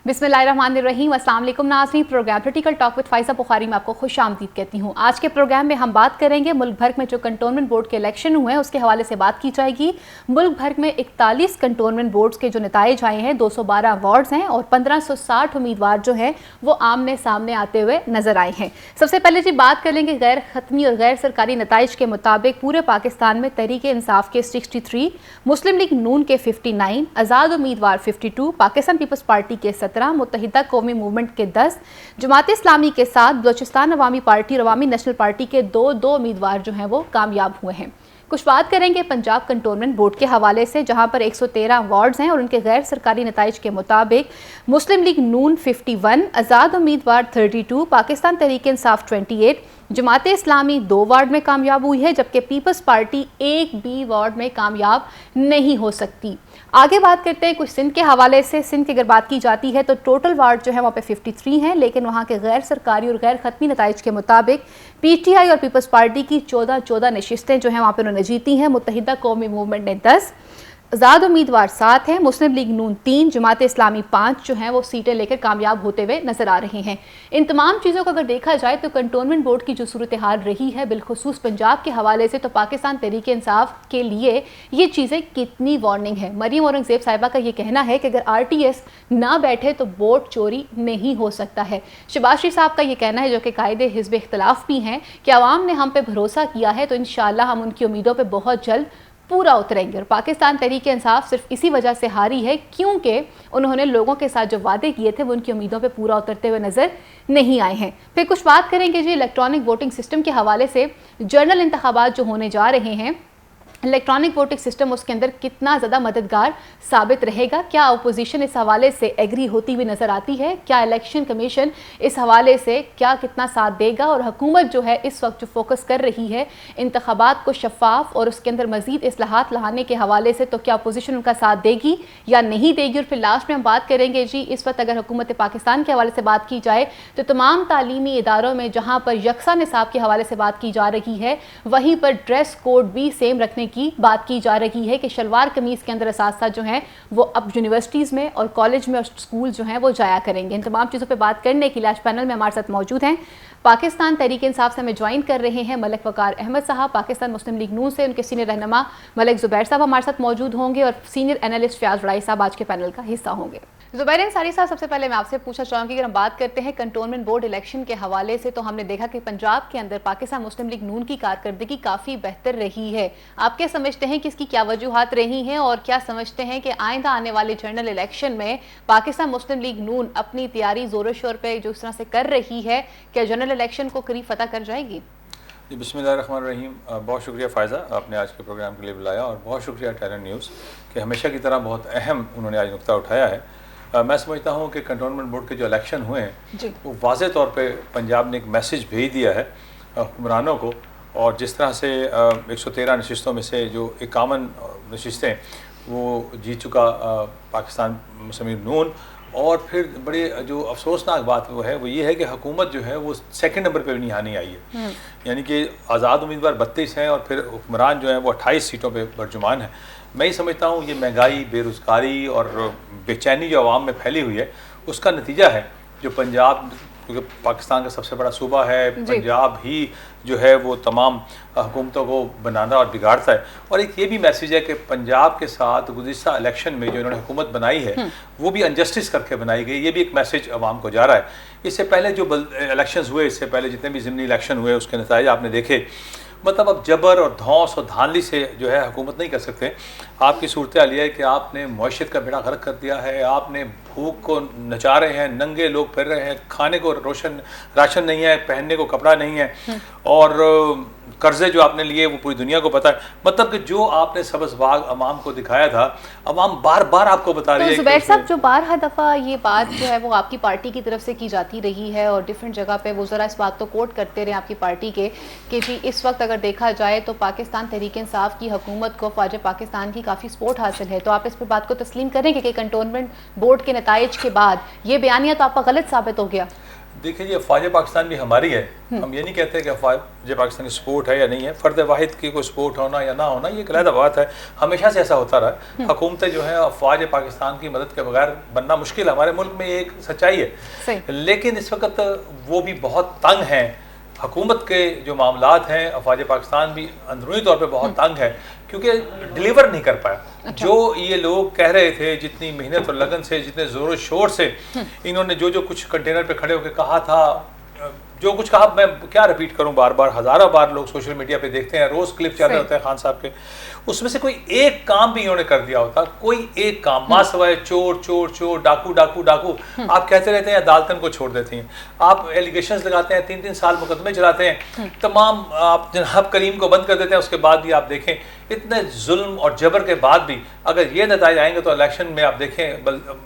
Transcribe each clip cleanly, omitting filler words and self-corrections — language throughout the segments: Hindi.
बिस्मिल्लाहिर्रहमानिर्रहीम। अस्सलाम वालेकुम नाज़रीन, program critical talk with Faiza Bukhari में आपको खुशामदीद कहती हूँ। आज के प्रोग्राम में हम बात करेंगे मुल्क भर में जो कंटोनमेंट बोर्ड के इलेक्शन हुए हैं उसके हवाले से बात की जाएगी। मुल्क भर में 41 कंटोनमेंट बोर्ड्स के जो नताइज आए हैं, 212 अवार्ड्स हैं और 1560 उम्मीदवार जो हैं वो आमने सामने आते हुए नजर आए हैं। सबसे पहले जी बात कर लेंगे गैर खत्मी और गैर सरकारी नताइज के मुताबिक पूरे पाकिस्तान में तहरीक इंसाफ के 63, मुस्लिम लीग नून के 59, आज़ाद उम्मीदवार 52, पाकिस्तान पीपल्स पार्टी के 17, मुत्तहिदा कौमी मूवमेंट के 10, जमात इस्लामी के 7, बलोचिस्तान अवामी पार्टी और अवामी नेशनल पार्टी के 2 उम्मीदवार जो हैं वो कामयाब हुए हैं। कुछ बात करेंगे पंजाब कंटोनमेंट बोर्ड के हवाले से, जहां पर 113 अवार्ड्स हैं और उनके गैर सरकारी नताइज के मुताबिक मुस्लिम लीग नून 51, आज़ाद उम्मीदवार 32, पाकिस्तान तहरीक इंसाफ 28, जमात इस्लामी 2 वार्ड में कामयाब हुई है, जबकि पीपल्स पार्टी एक भी वार्ड में कामयाब नहीं हो सकती। आगे बात करते हैं कुछ सिंध के हवाले से। सिंध की अगर बात की जाती है तो टोटल वार्ड जो है वहाँ पे 53 हैं, लेकिन वहाँ के गैर सरकारी और गैर खत्मी नताइज के मुताबिक PTI और पीपल्स पार्टी की 14 नशिस्तें जो हैं वहाँ पर उन्होंने जीती हैं। मुत्तहिदा कौमी मूवमेंट ने 10, आज़ाद उम्मीदवार 7 हैं, मुस्लिम लीग नून 3, जमात इस्लामी 5 जो हैं वो सीटें लेकर कामयाब होते हुए नजर आ रहे हैं। इन तमाम चीज़ों को अगर देखा जाए तो कंटोनमेंट बोर्ड की जो सूरत हाल रही है बिलखुसूस पंजाब के हवाले से, तो पाकिस्तान तहरीक इंसाफ के लिए ये चीज़ें कितनी वार्निंग है। मरीम औरंगज़ेब साहिबा का ये कहना है कि अगर RTS ना बैठे तो वोट चोरी नहीं हो सकता है। शहबाज शरीफ साहब का ये कहना है, जो कि कायदे हिज़्ब इख्तिलाफ भी हैं, कि आवाम ने हम पे भरोसा किया है तो इंशाअल्लाह हम उनकी उम्मीदों पर बहुत जल्द पूरा उतरेंगे। और पाकिस्तान तहरीक इंसाफ सिर्फ इसी वजह से हारी है क्योंकि उन्होंने लोगों के साथ जो वादे किए थे वो उनकी उम्मीदों पे पूरा उतरते हुए नजर नहीं आए हैं। फिर कुछ बात करेंगे जी इलेक्ट्रॉनिक वोटिंग सिस्टम के हवाले से। जनरल इंतखाबात जो होने जा रहे हैं, इलेक्ट्रॉनिक वोटिंग सिस्टम उसके अंदर कितना ज़्यादा मददगार साबित रहेगा? क्या अपोजिशन इस हवाले से एग्री होती हुई नज़र आती है? क्या इलेक्शन कमीशन इस हवाले से क्या कितना साथ देगा? और हुकूमत जो है इस वक्त जो फोकस कर रही है इंतखाबात को शफाफ और उसके अंदर मज़ीद इस्लाहात लाने के हवाले से, तो क्या अपोजिशन उनका साथ देगी या नहीं देगी? और फिर लास्ट में हम बात करेंगे जी इस वक्त अगर हुकूमत पाकिस्तान के हवाले से बात की जाए तो तमाम तालीमी इदारों में जहाँ पर यकसा निसाब के हवाले से बात की जा रही है, वहीं पर ड्रेस कोड भी सेम रखने की बात की जा रही है कि शलवार कमीज के अंदर असातिज़ा जो हैं वो अब यूनिवर्सिटीज़ में और कॉलेज में और स्कूल जो हैं वो जाया करेंगे। इन तमाम चीज़ों पे बात करने के लिए आज पैनल में हमारे साथ मौजूद हैं पाकिस्तान तहरीक इंसाफ से हमें ज्वाइन कर रहे हैं मलिक वकार अहमद साहब, पाकिस्तान मुस्लिम लीग नून से उनके सीनियर रहनुमा मलिक ज़ुबैर साहब हमारे साथ मौजूद होंगे और सीनियर एनालिस्ट फयाज वड़ाई साहब आज के पैनल का हिस्सा होंगे। ज़ुबैर अंसारी साहब, सबसे पहले मैं आपसे पूछना चाहूँगी, अगर हम बात करते हैं कंटोनमेंट बोर्ड इलेक्शन के हवाले से, तो हमने देखा कि पंजाब के अंदर पाकिस्तान मुस्लिम लीग नून की कारकर्दगी काफ़ी बेहतर रही है। आप क्या समझते हैं कि इसकी क्या वजूहात रही हैं और क्या समझते हैं कि आइंदा आने वाले जनरल इलेक्शन में पाकिस्तान मुस्लिम लीग नून अपनी तैयारी ज़ोरों शोर पर जो इस तरह से कर रही है, क्या जनरल इलेक्शन को करीब फतह कर जाएगी? जी, बिस्मिल्लाहिर्रहमानिर्रहीम। बहुत शुक्रिया फ़ायज़ा, आपने आज के प्रोग्राम के लिए बुलाया, और बहुत शुक्रिया टैलेंट न्यूज़ कि हमेशा की तरह बहुत अहम उन्होंने आज नुक्ता उठाया है। मैं समझता हूँ कि कंटोनमेंट बोर्ड के जो इलेक्शन हुए हैं वो वाज़े तौर पे पंजाब ने एक मैसेज भेज दिया है हुक्मरानों को, और जिस तरह से 113 नशिस्तों में से जो 51 नशिस्तें वो जीत चुका पाकिस्तान मुस्लिम लीग नून, और फिर बड़े जो अफसोसनाक बात वो ये है कि हुकूमत जो है वो सेकंड नंबर पर भी नहीं आनी आई है। यानी कि आज़ाद उम्मीदवार 32 हैं और फिर हुक्मरान जो है वो 28 सीटों पे बर्जुमान है। मैं ही समझता हूँ ये महंगाई, बेरोज़गारी और बेचैनी जो आवाम में फैली हुई है उसका नतीजा है। जो पंजाब, क्योंकि पाकिस्तान का सबसे बड़ा सूबा है, पंजाब ही जो है वो तमाम हुकूमतों को बनाना और बिगाड़ता है। और एक ये भी मैसेज है कि पंजाब के साथ गुज़िश्ता इलेक्शन में जो इन्होंने हुकूमत बनाई है वो भी अनजस्टिस करके बनाई गई। ये भी एक मैसेज आवाम को जा रहा है। इससे पहले जो इलेक्शंस हुए, इससे पहले जितने भी ज़िमनी इलेक्शन हुए उसके नतीजे आपने देखे। मतलब अब जबर और धौंस और धांधली से जो है हुकूमत नहीं कर सकते। आपकी सूरत हाल ये है कि आपने मईशत का बेड़ा गर्क कर दिया है, आपने भूख को नचा रहे हैं, नंगे लोग फिर रहे हैं, खाने को राशन नहीं है, पहनने को कपड़ा नहीं है, और कर्जे जो आपने लिए वो पूरी दुनिया को पता है। मतलब कि जो आपने सबज़बाग अवाम को दिखाया था, अवाम बार बार आपको बता रही है। तो ज़ुबैर साहब, जो बारहा दफ़ा ये बात जो है वो आपकी पार्टी की तरफ से की जाती रही है और डिफरेंट जगह पे वो ज़रा इस बात को कोट करते रहे आपकी पार्टी के कि जी इस वक्त अगर देखा जाए तो पाकिस्तान तहरीक इंसाफ की हुकूमत को फ़ौज पाकिस्तान की काफ़ी सपोर्ट हासिल है, तो आप इस पर बात को तस्लीम करेंगे कि कंटोनमेंट बोर्ड के नताइज के बाद ये बयानिया तो आपका गलत साबित हो गया? देखिए ये फ़ौज पाकिस्तान भी हमारी है। हम ये नहीं कहते कि फ़ौज पाकिस्तान की स्पोर्ट है या नहीं है। फ़र्द वाहिद की कोई स्पोर्ट होना या ना होना ये एक अलग बात है, हमेशा से ऐसा होता रहा है। हुकूमतें जो है फ़ौज पाकिस्तान की मदद के बगैर बनना मुश्किल है, हमारे मुल्क में ये एक सच्चाई है। लेकिन इस वक्त वो भी बहुत तंग हैं, हुकूमत के जो मामलात हैं, फ़ौज पाकिस्तान भी अंदरूनी तौर पे बहुत तंग है क्योंकि डिलीवर नहीं कर पाया। जो ये लोग कह रहे थे, जितनी मेहनत और लगन से, जितने ज़ोर शोर से इन्होंने जो कुछ कंटेनर पे खड़े होकर कहा था, जो कुछ कहा, मैं क्या रिपीट करूं, बार बार हज़ारों बार लोग सोशल मीडिया पे देखते हैं, रोज़ क्लिप चल रहे होते हैं खान साहब के, उसमें से कोई एक काम भी इन्होंने कर दिया होता, कोई एक काम, माँ सवाए चोर चोर चोर, डाकू डाकू डाकू, आप कहते रहते हैं, अदालतन को छोड़ देती हैं, आप एलिगेशंस लगाते हैं, 3-3 साल मुकदमे चलाते हैं, तमाम आप जनाब करीम को बंद कर देते हैं, उसके बाद भी आप देखें इतने जुल्म और जबर के बाद भी अगर ये नतीजे आएंगे तो इलेक्शन में आप देखें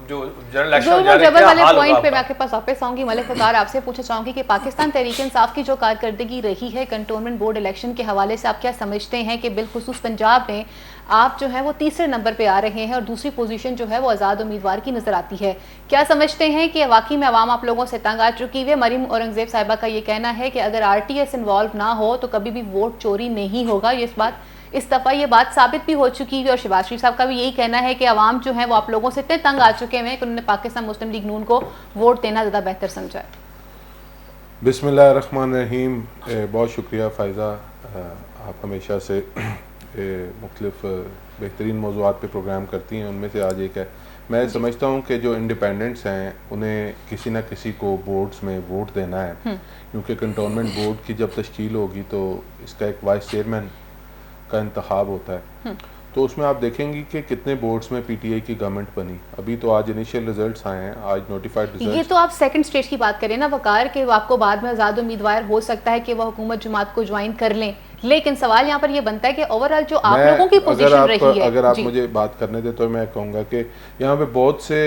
जो जनरल इलेक्शन हो जा रहे हैं, क्या हाल होगा। पे मैं आपके पास वापस आऊंगी। मलिक वकार, आपसे पूछना चाहूंगी कि पाकिस्तान तहरीक इंसाफ की जो कारकर्दगी रही है कंटोनमेंट बोर्ड इलेक्शन के हवाले से, आप क्या समझते हैं कि बिलखुसूस पंजाब में आप जो है वो तीसरे नंबर पे आ रहे हैं और दूसरी पोजीशन जो है वो आज़ाद उम्मीदवार की नज़र आती है, क्या समझते हैं कि वाकई में अवाम आप लोगों से तंग आ चुकी है? मरीम औरंगजेब साहिबा का ये कहना है कि अगर RTS इन्वॉल्व ना हो तो कभी भी वोट चोरी नहीं होगा। इस दफ़ा ये बात साबित भी हो चुकी है और शहबाज शरीफ साहब का भी यही कहना है कि अवाम जो है वो आप लोगों से इतने तंग आ चुके हैं कि उन्होंने पाकिस्तान मुस्लिम लीग नून को वोट देना ज़्यादा बेहतर समझा है। बिस्मिल्लाहिर्रहमानिर्रहीम। बहुत शुक्रिया फ़ायज़ा, आप हमेशा से मुख्तलिफ़ बेहतरीन मौज़ूआत पे प्रोग्राम करती हैं, उनमें से आज एक है। मैं समझता हूँ कि जो इंडिपेंडेंट्स हैं उन्हें किसी न किसी को बोर्ड्स में वोट देना है, क्योंकि कंटोनमेंट बोर्ड की जब तश्कील होगी तो इसका एक वाइस चेयरमैन का इंतखाब होता है, तो उसमें आप देखेंगे कि कितने बोर्ड्स में PTI की गवर्नमेंट बनी। अभी तो आज इनिशियल रिजल्ट्स आए हैं, आज नोटिफाइड रिजल्ट्स। ये तो आप सेकंड स्टेज की बात करें ना वकार, कि आपको बाद में आज़ाद उम्मीदवार हो सकता है कि वह हुकूमत जमात को ज्वाइन कर लें, लेकिन सवाल यहाँ पर ये बनता है कि ओवरऑल जो आप लोगों की पोजीशन रही है। अगर आप मुझे बात करने दे तो मैं कहूँगा कि यहाँ पे बहुत से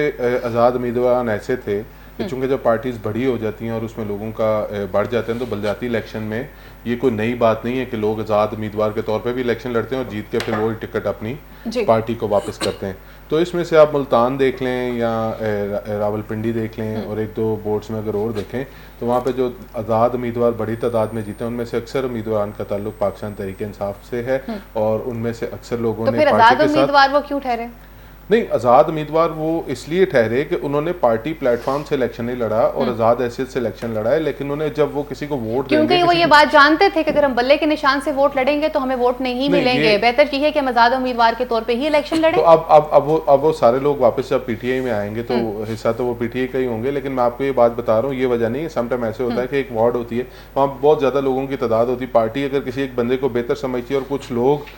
आज़ाद उम्मीदवार ऐसे थे कि चूँकि जब पार्टीज़ बड़ी हो जाती हैं और उसमें लोगों का बढ़ जाते हैं, तो बलदियाती इलेक्शन में ये कोई नई बात नहीं है कि लोग आज़ाद उम्मीदवार के तौर पे भी इलेक्शन लड़ते हैं और जीत के फिर वो टिकट अपनी पार्टी को वापस करते हैं। तो इसमें से आप मुल्तान देख लें या रावलपिंडी देख लें और 1-2 बोर्ड्स में अगर और देखें तो वहाँ पे जो आज़ाद उम्मीदवार बड़ी तादाद में जीते हैं उनमें से अक्सर उम्मीदवार का ताल्लुक पाकिस्तान तहरीक इंसाफ से है, और उनमें से अक्सर लोगों ने आज़ाद उम्मीदवार वो क्यों ठहरे? नहीं, आज़ाद उम्मीदवार वो इसलिए ठहरे कि उन्होंने पार्टी प्लेटफॉर्म से इलेक्शन नहीं लड़ा और आज़ाद हैसियत से इलेक्शन लड़ा है, लेकिन उन्होंने जब वो किसी को वोट देंगे, क्योंकि वो ये बात जानते थे कि अगर हम बल्ले के निशान से वोट लड़ेंगे तो हमें वोट नहीं मिलेंगे, बेहतर ये है कि हम आज़ाद उम्मीदवार के तौर पे ही इलेक्शन लड़ें। तो अब वो सारे लोग वापस जब PTI में आएंगे तो हिस्सा तो वो PTI का ही होंगे, लेकिन मैं आपको ये बात बता रहा हूँ, ये वजह नहीं है। समटाइम ऐसे होता है कि एक वार्ड होती है, वहाँ बहुत ज़्यादा लोगों की तादाद होती है, पार्टी अगर किसी एक बंदे को बेहतर समझती है और कुछ लोग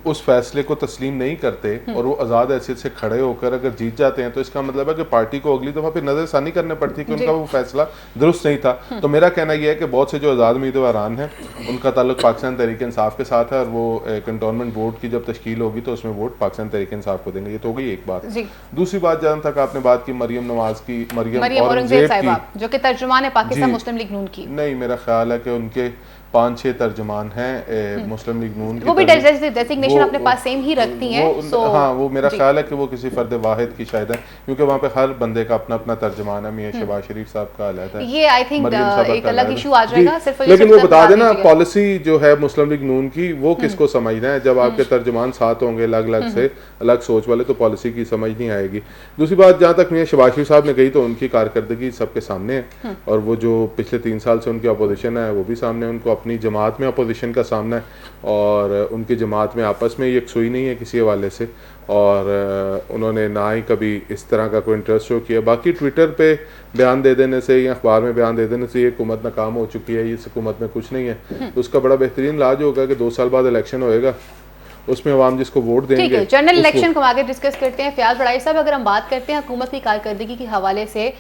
उस फैसले को तस्लीम नहीं करते और वो आज़ाद हैसियत से खड़े होकर अगर जीत जाते हैं, तो इसका मतलब है कि पार्टी को अगली दफ़ा फिर नज़रसानी करनी पड़ती है कि उनका वो फैसला दुरुस्त नहीं था। तो मेरा कहना यह है कि बहुत से जो आज़ाद उम्मीदवारान हैं उनका ताल्लुक पाकिस्तान तहरीक इंसाफ के साथ है, और वो कंटोनमेंट बोर्ड की जब तश्कील होगी तो उसमें वोट पाकिस्तान तहरीक इंसाफ को देंगे। ये तो हो गई एक बात। दूसरी बात, जहाँ तक आपने बात की मरीम नवाज की, मरीम औरंगजेब की, जो कि तर्जुमान है पाकिस्तान मुस्लिम लीग नून की, नहीं, मेरा ख्याल है कि उनके 5-6 तर्जुमान हैं मुस्लिम लीग नून की, वो भी डेजिग्नेशन अपने पास सेम ही रखती हैं। हाँ, वो मेरा ख्याल है कि वो किसी फर्द वाहिद की शायद है, क्योंकि वहाँ पे हर बंदे का अपना अपना तर्जुमान है। मियां शहबाज शरीफ साहब का अलग है, ये आई थिंक एक अलग इशू आ जाएगा सिर्फ, लेकिन वो बता देना पॉलिसी जो है मुस्लिम लीग नून की वो किसको समझना है। जब आपके तर्जुमान साथ होंगे अलग अलग से, अलग सोच वाले, तो पॉलिसी की समझ नहीं आएगी। दूसरी बात, जहाँ तक मियां शहबाज शरीफ साहब ने कही, तो उनकी कारकर्दगी सबके सामने है, और वो जो पिछले 3 साल से उनकी अपोजिशन है वो भी सामने, उनको अपनी जमात में अपोजिशन का सामना है, और उनकी जमात में आपस में यकसुई नहीं है किसी हवाले से, और उन्होंने ना ही कभी इस तरह का कोई इंटरेस्ट शो किया। बाकी ट्विटर पे बयान दे देने से या अखबार में बयान दे देने से ये हुकूमत नाकाम हो चुकी है, इस हुकूमत में कुछ नहीं है, तो उसका बड़ा बेहतरीन इलाज होगा कि 2 साल बाद इलेक्शन होएगा, उसमें अवाम जिसको वोट देंगे। ठीक है, जनरल इलेक्शन को आगे डिस्कस करते हैं। फयाज बड़ाई साहब, अगर हम बात करते हैं हुकूमत की कारकर्दगी के हवाले से,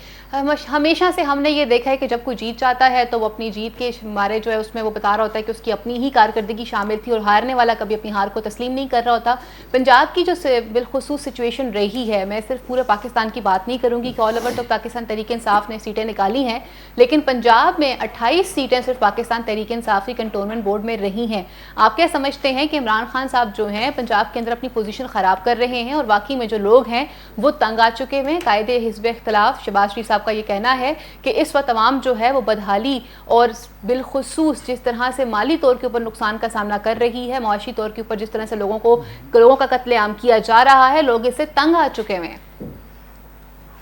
हमेशा से हमने ये देखा है कि जब कोई जीत जाता है तो वो अपनी जीत के मारे जो है उसमें वो बता रहा होता है कि उसकी अपनी ही कारकर्दगी शामिल थी, और हारने वाला कभी अपनी हार को तस्लीम नहीं कर रहा होता। पंजाब की जो बिलखुसूस सिचुएशन रही है, मैं सिर्फ पूरे पाकिस्तान की बात नहीं करूँगी कि ऑल ओवर तो पाकिस्तान तहरीक इंसाफ ने सीटें निकाली हैं, लेकिन पंजाब में 28 सीटें सिर्फ पाकिस्तान तहरीक इंसाफ की कंटोनमेंट बोर्ड में रही हैं। आप क्या समझते हैं कि इमरान खान साहब जो हैं पंजाब के अंदर अपनी पोजीशन ख़राब कर रहे हैं और वाकई में जो लोग हैं वो तंग आ चुके हैं। कायदे हिज़्ब इख्तिलाफ शहबाज शरीफ साहब का ये कहना है कि इस वक्त तमाम जो है वो बदहाली और बिलखुसूस जिस तरह से माली तौर के ऊपर नुकसान का सामना कर रही है, मुआशी तौर के ऊपर जिस तरह से लोगों का कत्लेआम किया जा रहा है, लोग इससे तंग आ चुके हैं।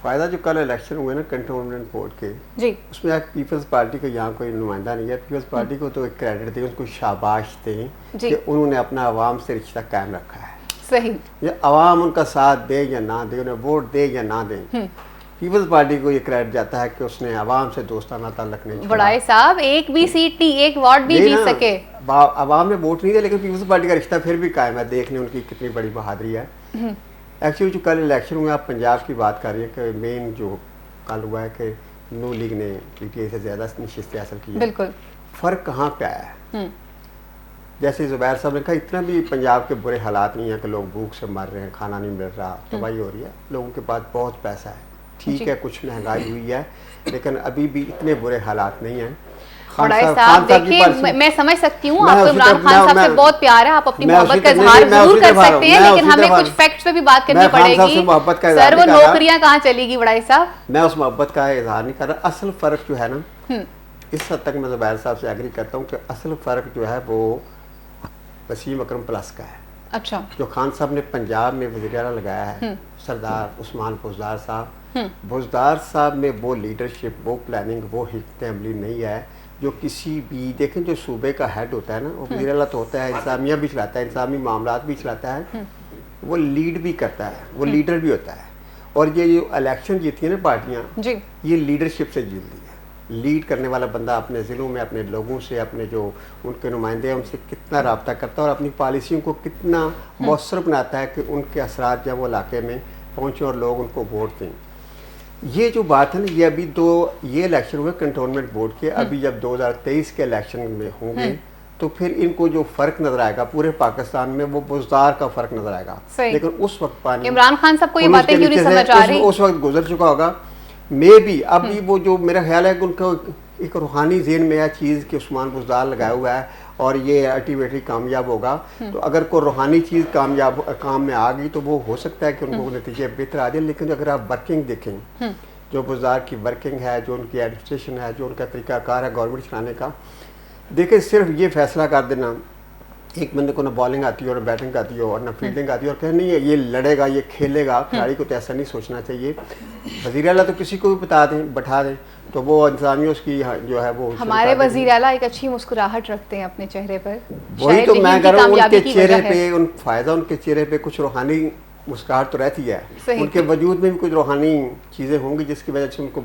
फ़ायदा जो कल इलेक्शन हुए ना कंटोनमेंट बोर्ड के जी, उसमें आज पीपल्स पार्टी का यहाँ कोई नुमाइंदा नहीं है। पीपल्स पार्टी को तो एक क्रेडिट दें, उसको शाबाश दें कि उन्होंने अपना आवाम से रिश्ता कायम रखा है। सही, ये आवाम उनका साथ दे या ना दे, उन्हें वोट दे या ना दे, पीपल्स पार्टी को ये क्रेडिट जाता है कि उसने आवाम से दोस्ताना ताल्लुक नहीं छोड़ा। बड़ाई साहब एक भी सीट नहीं, एक वार्ड भी जीत सके, आवाम ने वोट नहीं दिया, लेकिन पीपल्स पार्टी का रिश्ता फिर भी कायम है। देख लें उनकी कितनी बड़ी बहादुरी है। एक्चुअली जो कल इलेक्शन हुआ, आप पंजाब की बात कर रही है कि मेन जो कल हुआ है कि नू लीग ने पीटीआई से ज़्यादा नशिस्तें हासिल की। बिल्कुल, फ़र्क कहाँ पे आया है? जैसे ज़ुबैर साहब ने कहा, इतना भी पंजाब के बुरे हालात नहीं है कि लोग भूख से मर रहे हैं, खाना नहीं मिल रहा, तबाही हो रही है। लोगों के पास बहुत पैसा है, ठीक है, कुछ महंगाई हुई है, लेकिन अभी भी इतने बुरे हालात नहीं हैं। साहब देखिए, मैं समझ सकती हूँ आपको इमरान खान साहब से बहुत प्यार है, आप अपनी मोहब्बत का इजहार जरूर कर सकते हैं, लेकिन हमें कुछ फैक्ट्स पे भी बात करनी पड़ेगी। सर वो नौकरियां कहाँ चलेगी बड़ाई साहब? मैं उस मोहब्बत का इजहार नहीं कर रहा। असल फर्क जो है ना, इस हद तक मैं ज़ुबैर साहब से एग्री करता हूँ कि असल फर्क जो है वो वसीम अकरम प्लस का है। अच्छा, जो खान साहब ने पंजाब में वज़ीर आला लगाया है, सरदार उस्मान बुज़दार साहब, बुज़दार साहब में वो लीडरशिप, वो प्लानिंग, वो हिकमत अमली नहीं है जो किसी भी, देखें जो सूबे का हेड होता है ना, वो वज़ीर आला तो होता है, इंतज़ामिया भी चलाता है, इंतज़ामी मामलात भी चलाता है, वो लीड भी करता है, वो लीडर भी होता है। और ये जो इलेक्शन जीती है ना पार्टियाँ, ये लीडरशिप से जीतती है। लीड करने वाला बंदा अपने ज़िलों में अपने लोगों से, अपने जो उनके नुमाइंदे हैं उनसे कितना रब्ता करता है और अपनी पॉलिसियों को कितना मौसर बनाता है कि उनके असरात जब वो इलाके में पहुँचें और लोग उनको वोट दें। ये जो बात है ना, ये अभी ये इलेक्शन हुए कंटोनमेंट बोर्ड के, अभी जब 2023 के इलेक्शन में होंगे तो फिर इनको जो फ़र्क नज़र आएगा पूरे पाकिस्तान में, वो बुज़दार का फ़र्क नज़र आएगा। लेकिन उस वक्त पानी इमरान खान साहब को ये बातें क्यों नहीं समझ आ रही? उस वक्त गुजर चुका होगा मे भी। अभी वो जो मेरा ख्याल है कि उनको एक रूहानी ज़हन में यह चीज़ कि उस्मान बुज़दार लगाया हुआ है और ये अल्टीमेटली कामयाब होगा, तो अगर कोई रूहानी चीज़ काम में आ गई तो वो हो सकता है कि उनको नतीजे बेहतर आ जाए। लेकिन अगर आप वर्किंग देखें, जो बुज़दार की वर्किंग है, जो उनकी एडमिनिस्ट्रेशन है, जो उनका तरीक़ाकार है गवर्नमेंट चलाने का, देखिए सिर्फ ये फैसला कर देना एक बंदे को ना बॉलिंग आती है और बैटिंग आती है और ना फील्डिंग आती है और कहें नहीं ये लड़ेगा, ये खेलेगा, खिलाड़ी को तो ऐसा नहीं सोचना चाहिए। वज़ीर आला तो किसी को भी बता दें, बैठा दें, तो वो इंतजामिया उसकी जो है वो, हमारे वज़ीर आला एक अच्छी मुस्कुराहट रखते हैं अपने चेहरे पर। वही तो मैं कह रहा हूँ, उनके चेहरे पे फ़ायदा, उनके चेहरे पे कुछ रूहानी मुस्कुराहट तो रहती है, उनके वजूद में भी कुछ रूहानी चीज़ें होंगी जिसकी वजह से उनको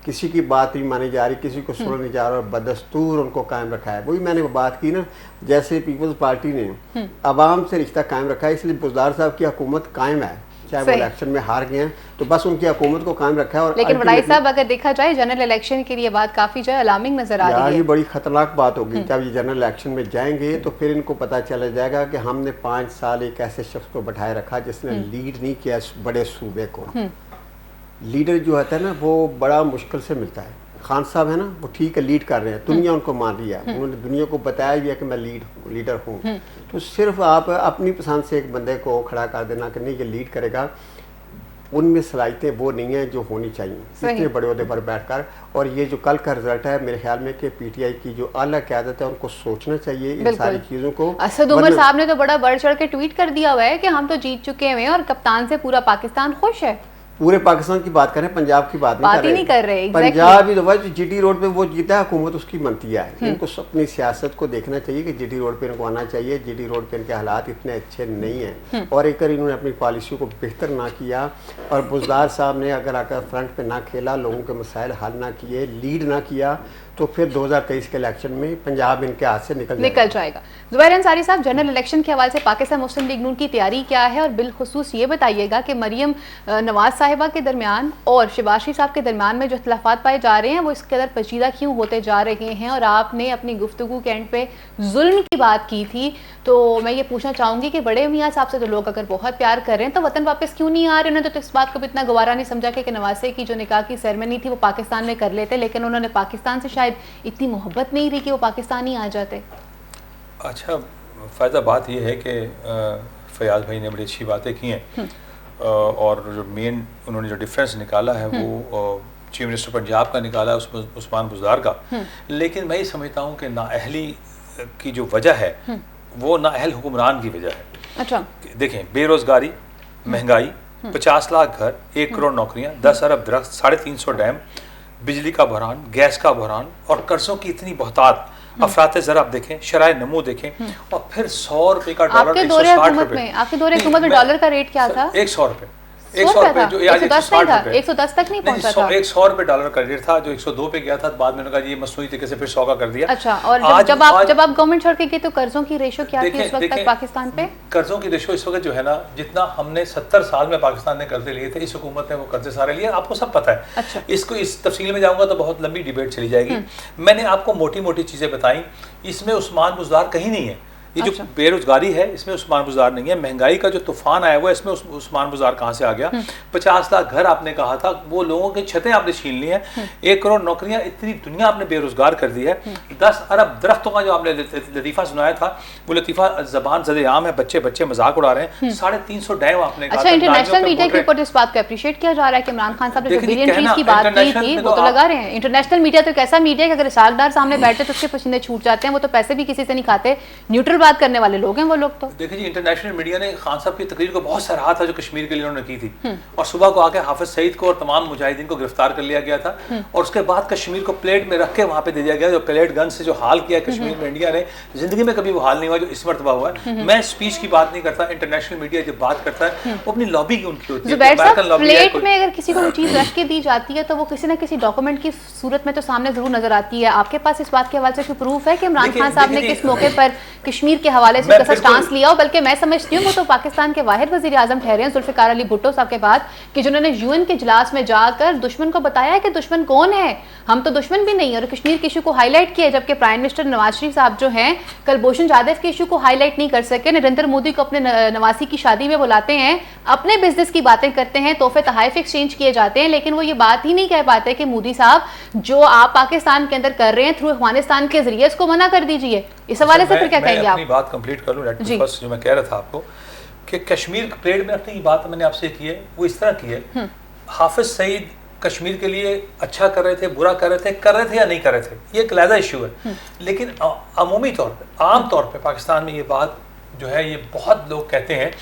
किसी की बात नहीं मानी जा रही, किसी को सुना नहीं जा रहा और बदस्तूर उनको कायम रखा है। वही मैंने बात की ना, जैसे पीपल्स पार्टी ने आवाम से रिश्ता कायम रखा है, इसलिए बुज़दार साहब की हुकूमत कायम है, चाहे वो इलेक्शन में हार गए हैं तो बस उनकी हुकूमत को कायम रखा है। और लेकिन बड़ाई साहब अगर देखा जाए जनरल इलेक्शन के लिए बात काफ़ी जो है अलार्मिंग नजर आ रही है। ये बड़ी खतरनाक बात होगी जब ये जनरल इलेक्शन में जाएंगे तो फिर इनको पता चला जाएगा कि हमने 5 साल एक ऐसे शख्स को बैठाए रखा जिसने लीड नहीं किया इस बड़े सूबे को। लीडर जो होता है ना वो बड़ा मुश्किल से मिलता है। खान साहब है ना, वो ठीक है लीड कर रहे हैं, दुनिया उनको मान रही है, उन्होंने दुनिया को बताया भी है कि मैं लीडर हूँ। तो सिर्फ आप अपनी पसंद से एक बंदे को खड़ा कर देना कि नहीं ये लीड करेगा, उनमें सलाहियतें वो नहीं है जो होनी चाहिए इतने बड़े ओहदे पर बैठकर। और ये जो कल का रिजल्ट है मेरे ख्याल में कि पीटीआई की जो आला क़यादत है उनको सोचना चाहिए इन सारी चीज़ों को। असद उमर साहब ने तो बड़ा बढ़ चढ़ के ट्वीट कर दिया हुआ है कि हम तो जीत चुके हैं और कप्तान से पूरा पाकिस्तान खुश है। पूरे पाकिस्तान की बात करें, पंजाब की बात नहीं कर रहे। पंजाब ही जीटी रोड पे वो जीता है, हुकूमत उसकी बनती है। इनको अपनी सियासत को देखना चाहिए कि जीटी रोड पे इनको आना चाहिए। जीटी रोड पे इनके हालात इतने अच्छे नहीं हैं और एक इन्होंने अपनी पॉलिसियों को बेहतर ना किया और बुज़दार साहब ने अगर आकर फ्रंट पे ना खेला, लोगों के मसाइल हल ना किए, लीड ना किया, तो फिर 2023 के इलेक्शन में पंजाब इनके हाथ से निकल जाएगा। ज़ुबैर अंसारी साहब, जनरल इलेक्शन के हवाले से पाकिस्तान मुस्लिम लीग नून की तैयारी क्या है और बिलखुसूस ये बताइएगा कि मरियम नवाज साहिबा के दरमियान और शहबाज शरीफ साहब के दरमियान में जो इख्तिलाफात पाए जा रहे हैं वो इस कदर पेचीदा क्यों होते जा रहे हैं? और आपने अपनी गुफ्तगू के एंड पे जुल्म की बात की थी, तो मैं ये पूछना चाहूँगी कि बड़े मियाँ साहब से तो लोग अगर बहुत प्यार कर रहे हैं तो वतन वापस क्यों नहीं आ रहे? उन्होंने तो इस बात को भी इतना गवारा नहीं समझा कि नवासे की जो निकाह की सेरेमनी थी वो पाकिस्तान में कर लेते, लेकिन उन्होंने पाकिस्तान से शायद इतनी मोहब्बत नहीं रही कि वो पाकिस्तानी आ जाते। अच्छा, फ़ायदा बात यह है कि फयाज भाई ने बड़ी अच्छी बातें की हैं और जो मेन उन्होंने जो डिफरेंस निकाला है वो चीफ मिनिस्टर पंजाब का निकाला है उसमें उस्मान बुज़दार का। लेकिन मैं ये समझता हूँ कि नाअहली की जो वजह है वो नाअहल हुक्मरान की वजह है। अच्छा, देखें, बेरोज़गारी, महंगाई, 50 लाख घर, 1 करोड़ नौकरियाँ, 10 अरब दरख्त, 350 डैम, बिजली का बहरान, गैस का बहरान और कर्जों की इतनी बहुतात। अफरात ज़रा आप देखें, शराय नमू देखें और फिर 100 रुपये का डॉलर, आपके दौरे हुकूमत में, आपके दौरे हुकूमत में डॉलर का रेट क्या था? 100 रुपये। 100 रुपये जो 110 तक नहीं पहुंचा था। 100 रुपये डॉलर का रेट था जो 102 पे गया था। बाद में उन्होंने कहा ये मसनूई तरीके से फिर 100 का कर दिया। अच्छा, और जब आप गवर्नमेंट छोड़ के गए तो कर्जों की रेशो क्या थी इस वक्त तक पाकिस्तान पे? कर्जों की रेशो इस वक्त जो है ना, जितना हमने 70 साल में पाकिस्तान ने कर्जे लिए थे, इस हुकूमत ने वो कर्जे सारे लिए, आपको सब पता है। अच्छा, इसको इस तफसील में जाऊंगा तो बहुत लंबी डिबेट चली जाएगी। मैंने आपको मोटी मोटी चीजें बताई, इसमें उस्मान बुज़दार कहीं नहीं है। ये जो बेरोजगारी है इसमें उस्मान बुज़दार नहीं है। महंगाई का जो तूफान आया हुआ है इसमें उस्मान बुज़दार कहाँ से आ गया? 50 लाख घर आपने कहा था, वो लोगों की छतें आपने छीन ली हैं। 1 करोड़ नौकरियां, इतनी दुनिया आपने बेरोजगार कर दी है। 10 अरब दरख्तों का जो आपने लतीफ़ा सुनाया था, वो लतीफ़ा ज़बान ज़दे आम है, बच्चे मजाक उड़ा रहे हैं। 350 डैम आपने कहा। अच्छा, इंटरनेशनल मीडिया के ऊपर इस बात को अप्रिशिएट किया जा रहा है कि इमरान खान साहब ने जो बिलियन ट्रीज की बात की थी वो तो लगा रहे हैं। इंटरनेशनल मीडिया तो एक ऐसा मीडिया है कि अगर इसाकदार सामने बैठे तो उसके पसीने छूट जाते हैं। वो तो पैसे भी किसी से नहीं खाते, न्यूट्रल बात करने वाले लोग हैं वो लोग। तो देखिए जी, इंटरनेशनल मीडिया ने खान साहब की तकरीर को बहुत सराहा था जो कश्मीर के लिए उन्होंने की थी। और सुबह को आके हाफिज सईद को और तमाम मुजाहिदीन को गिरफ्तार कर लिया गया था और उसके बाद कश्मीर को प्लेट में रख के वहां पे दे दिया गया। जो प्लेट गन से जो हाल किया कश्मीर में इंडिया ने, जिंदगी में कभी वो हाल नहीं हुआ जो इस मरतबा हुआ है। मैं स्पीच की बात नहीं करता, इंटरनेशनल मीडिया जब बात करता है वो अपनी लॉबी की उनकी होती है। प्लेट में अगर किसी को चीज रख के दी जाती है तो वो किसी ना किसी डॉक्यूमेंट की सूरत में तो सामने जरूर नजर आती है। आपके पास इस बात के हवाले से कोई प्रूफ है कि इमरान खान साहब ने किस मौके पर कश्मीर के हवाले से कैसा स्टांस लिया? बल्कि मैं समझती हूँ वो तो पाकिस्तान के वाहिद वज़ीर आज़म ठहरे हैं जुल्फ़िकार अली भुट्टो साहब के बाद कि जिन्होंने यूएन के इजलास में जाकर दुश्मन को बताया है कि दुश्मन कौन है, हम तो दुश्मन भी नहीं, और कश्मीर के इशू को हाईलाइट किया। जबकि प्राइम मिनिस्टर नवाज शरीफ साहब जो हैं कुलभूषण जाधव के इशू को हाईलाइट नहीं कर सके। नरेंद्र मोदी को अपने नवासी की शादी में बुलाते हैं, अपने बिजनेस की बातें करते हैं, तोहफे तहाइफ एक्सचेंज किए जाते हैं, लेकिन वो ये बात ही नहीं कह पाते कि मोदी साहब जो आप पाकिस्तान के अंदर कर रहे हैं थ्रू अफगानिस्तान के जरिए इसको मना कर दीजिए। इस हवाले से फिर क्या कहेंगे आप? अपनी बात कंप्लीट कर लूं। फर्स्ट जो मैं कह रहा था आपको कि कश्मीर प्लेट में रखने की बात मैंने आपसे की है, वो इस तरह की है। हाफिज सईद कश्मीर के लिए अच्छा कर रहे थे, बुरा कर रहे थे या नहीं कर रहे थे, ये एक अलग इशू है। लेकिन अमूमी तौर पर, आम तौर पर पाकिस्तान में ये बात जो है, ये बहुत लोग कहते हैं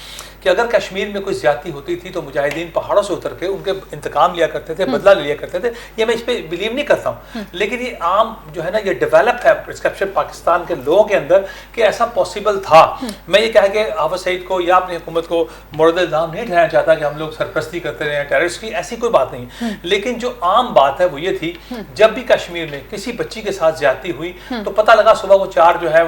कि अगर कश्मीर में कोई ज्यादती होती थी तो मुजाहिदीन पहाड़ों से उतर के उनके इंतकाम लिया करते थे, बदला लिया करते थे। ये मैं इस पर बिलीव नहीं करता हूँ, लेकिन ये आम जो है ना, ये डेवलप है प्रिस्क्रिप्शन पाकिस्तान के लोगों के अंदर कि ऐसा पॉसिबल था। मैं ये कह के हाफिज सईद को या अपनी हुकूमत को मोरद इल्ज़ाम नहीं ठहराना चाहता कि हम लोग सरपरस्ती करते रहे हैं टेररिस्ट की, ऐसी कोई बात नहीं। लेकिन जो आम बात है वो ये थी, जब भी कश्मीर में किसी बच्ची के साथ ज्यादती हुई तो पता लगा सुबह को 4 जो है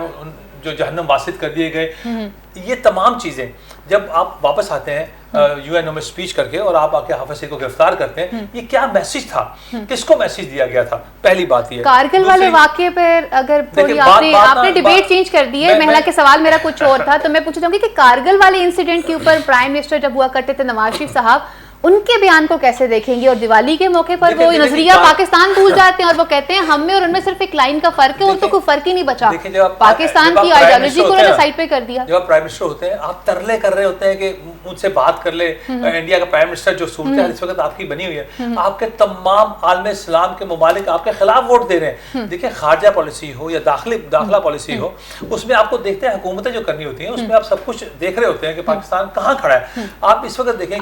जो जहन्नम वासित कर दिए गए। ये तमाम चीजें जब आप वापस आते हैं यूएनओ में स्पीच करके और आप आके हाफिज सईद को गिरफ्तार करते हैं, ये क्या मैसेज था? किसको मैसेज दिया गया था? पहली बात ये। कारगिल वाले वाकये पर अगर थोड़ी आपने डिबेट चेंज कर दी है, महिला के सवाल मेरा कुछ और था, तो मैं पूछना चाहूंगी कि कारगिल वाले इंसिडेंट के ऊपर प्राइम मिनिस्टर जब हुआ करते थे नवाज शरीफ साहब, उनके बयान को कैसे देखेंगे? और दिवाली के मौके पर वो नजरिया पाकिस्तान भूल जाते हैं और वो कहते हैं हम में और उनमें सिर्फ एक लाइन का फर्क है, उनको कोई फर्क ही नहीं बचा। पाकिस्तान की आइडियोलॉजी को उन्होंने साइड पे कर दिया। जब आप प्राइम मिनिस्टर होते हैं, आप तरले कर रहे होते हैं कि मुझसे बात कर ले इंडिया का प्राइम मिनिस्टर, जो सूरत है इस वक्त आपकी बनी हुई है, आपके तमाम आलम इस्लाम के ममालिक आपके खिलाफ वोट दे रहे हैं। देखिए, खारजा पॉलिसी हो या दाखिला पॉलिसी हो, उसमें आपको देखते हैं हुकूमतें जो करनी होती है, उसमें आप सब कुछ देख रहे होते हैं कि पाकिस्तान कहाँ खड़ा है। आप इस वक्त देखें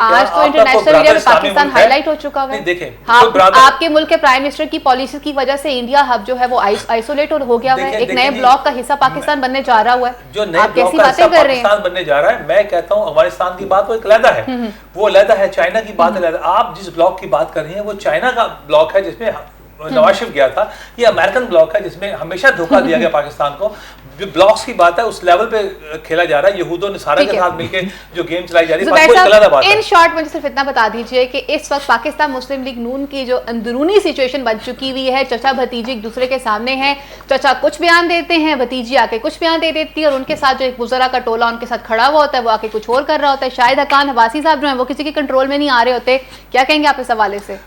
पाकिस्तान हाईलाइट हो चुका है। देखें, आपके मुल्क के प्राइम मिनिस्टर की पॉलिसी की वजह से इंडिया हब जो है वो आइसोलेट हो गया है, एक नए ब्लॉक का हिस्सा पाकिस्तान बनने जा रहा हुआ है। जो नए ब्लॉक का हिस्सा पाकिस्तान बनने जा रहा है, मैं कहता हूँ अफगानिस्तान की बात वो एक अलग है, वो अलग है, चाइना की बात अलग है। आप जिस ब्लॉक की बात कर रही हैं वो चाइना का ब्लॉक है जिसमें नवाज शरीफ गया था, ये अमेरिकन ब्लॉक है जिसमें हमेशा धोखा दिया गया पाकिस्तान को। जो ब्लॉक्स की बात है उस लेवल पे खेला जा रहा है, यहूदों ने सारा के साथ मिलकर जो गेम चलाई जा रही है। इन शॉर्ट मुझे सिर्फ इतना बता दीजिए कि इस वक्त पाकिस्तान मुस्लिम लीग नून की जो अंदरूनी सिचुएशन बन चुकी हुई है, चचा भतीजी एक दूसरे के सामने हैं, चचा कुछ बयान देते हैं, भतीजी आके कुछ बयान दे देती है, और उनके साथ जो एक बुज़रा का टोला उनके साथ खड़ा हुआ होता है वो आके कुछ और कर रहा होता है। शाहिद हकान अब्बासी साहब जो है वो किसी के कंट्रोल में नहीं आ रहे होते। क्या कहेंगे आप इस हवाले से?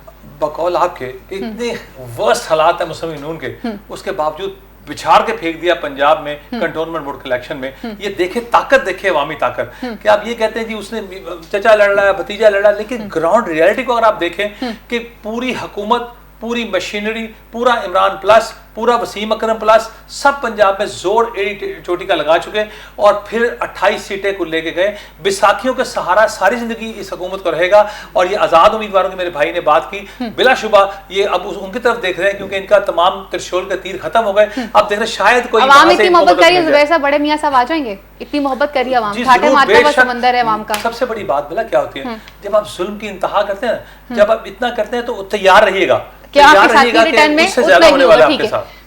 बकौल आपके इतने वर्स्ट हालात है मुस्लिम लीग नून के, उसके बावजूद बिछाड़ के फेंक दिया पंजाब में कंटोनमेंट बोर्ड के इलेक्शन में। ये देखे ताकत, देखे अवामी ताकत कि आप ये कहते हैं जी उसने चचा लड़ रहा है, भतीजा लड़ रहा है, लेकिन ग्राउंड रियलिटी को अगर आप देखें कि पूरी हुकूमत, पूरी मशीनरी, पूरा इमरान प्लस, पूरा वसीम अकरम प्लस, सब पंजाब में जोर एड़ी चोटी का लगा चुके और फिर 28 सीटें को लेके गए। बैसाखियों के सहारा सारी जिंदगी इस हुकूमत को रहेगा। और ये आज़ाद उम्मीदवारों की मेरे भाई ने बात की, बिलाशुबा ये अब उनकी तरफ देख रहे हैं क्योंकि इनका तमाम त्रिशूल के तीर खत्म हो गए। अब देख रहे शायद कोई इतनी मोहब्बत करिए, जुबैर साहब बड़े मियां साहब आ जाएंगे, इतनी मोहब्बत करिए अवाम, ठाटे मारते हुए समंदर है अवाम का। सबसे बड़ी बात बोला क्या होती है, जब आप जुल्म की इंतहा करते हैं, जब आप इतना करते हैं तो तैयार रहिएगा,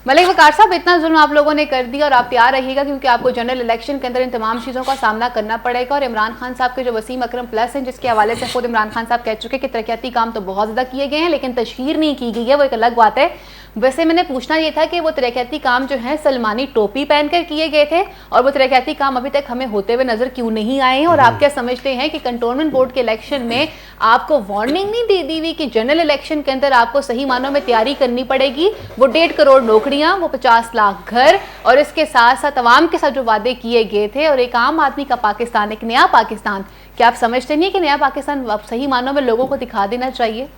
मलिक वकार साहब, इतना जुल्म आप लोगों ने कर दिया और आप तैयार रहिएगा क्योंकि आपको जनरल इलेक्शन के अंदर इन तमाम चीज़ों का सामना करना पड़ेगा। और इमरान खान साहब के जो वसीम अकरम प्लस हैं, जिसके हवाले से खुद इमरान खान साहब कह चुके कि तरक्याती काम तो बहुत ज़्यादा किए गए हैं लेकिन तशहीर नहीं की गई है, वो एक अलग बात है। वैसे मैंने पूछना ये था कि वो तरक्याती काम जो है सलमानी टोपी पहनकर किए गए थे और वो तरक्याती काम अभी तक हमें होते हुए नजर क्यों नहीं आए हैं? और आप क्या समझते हैं कि कंटोनमेंट बोर्ड के इलेक्शन में आपको वार्निंग नहीं दे दी हुई कि जनरल इलेक्शन के अंदर आपको सही मानों में तैयारी करनी पड़ेगी? वो 1.5 करोड़ नौकरियां, वो 50 लाख घर और इसके साथ साथ अवाम के साथ जो वादे किए गए थे और एक आम आदमी का पाकिस्तान, एक नया पाकिस्तान, क्या आप समझते नहीं कि नया पाकिस्तान सही मानों में लोगों को दिखा देना चाहिए?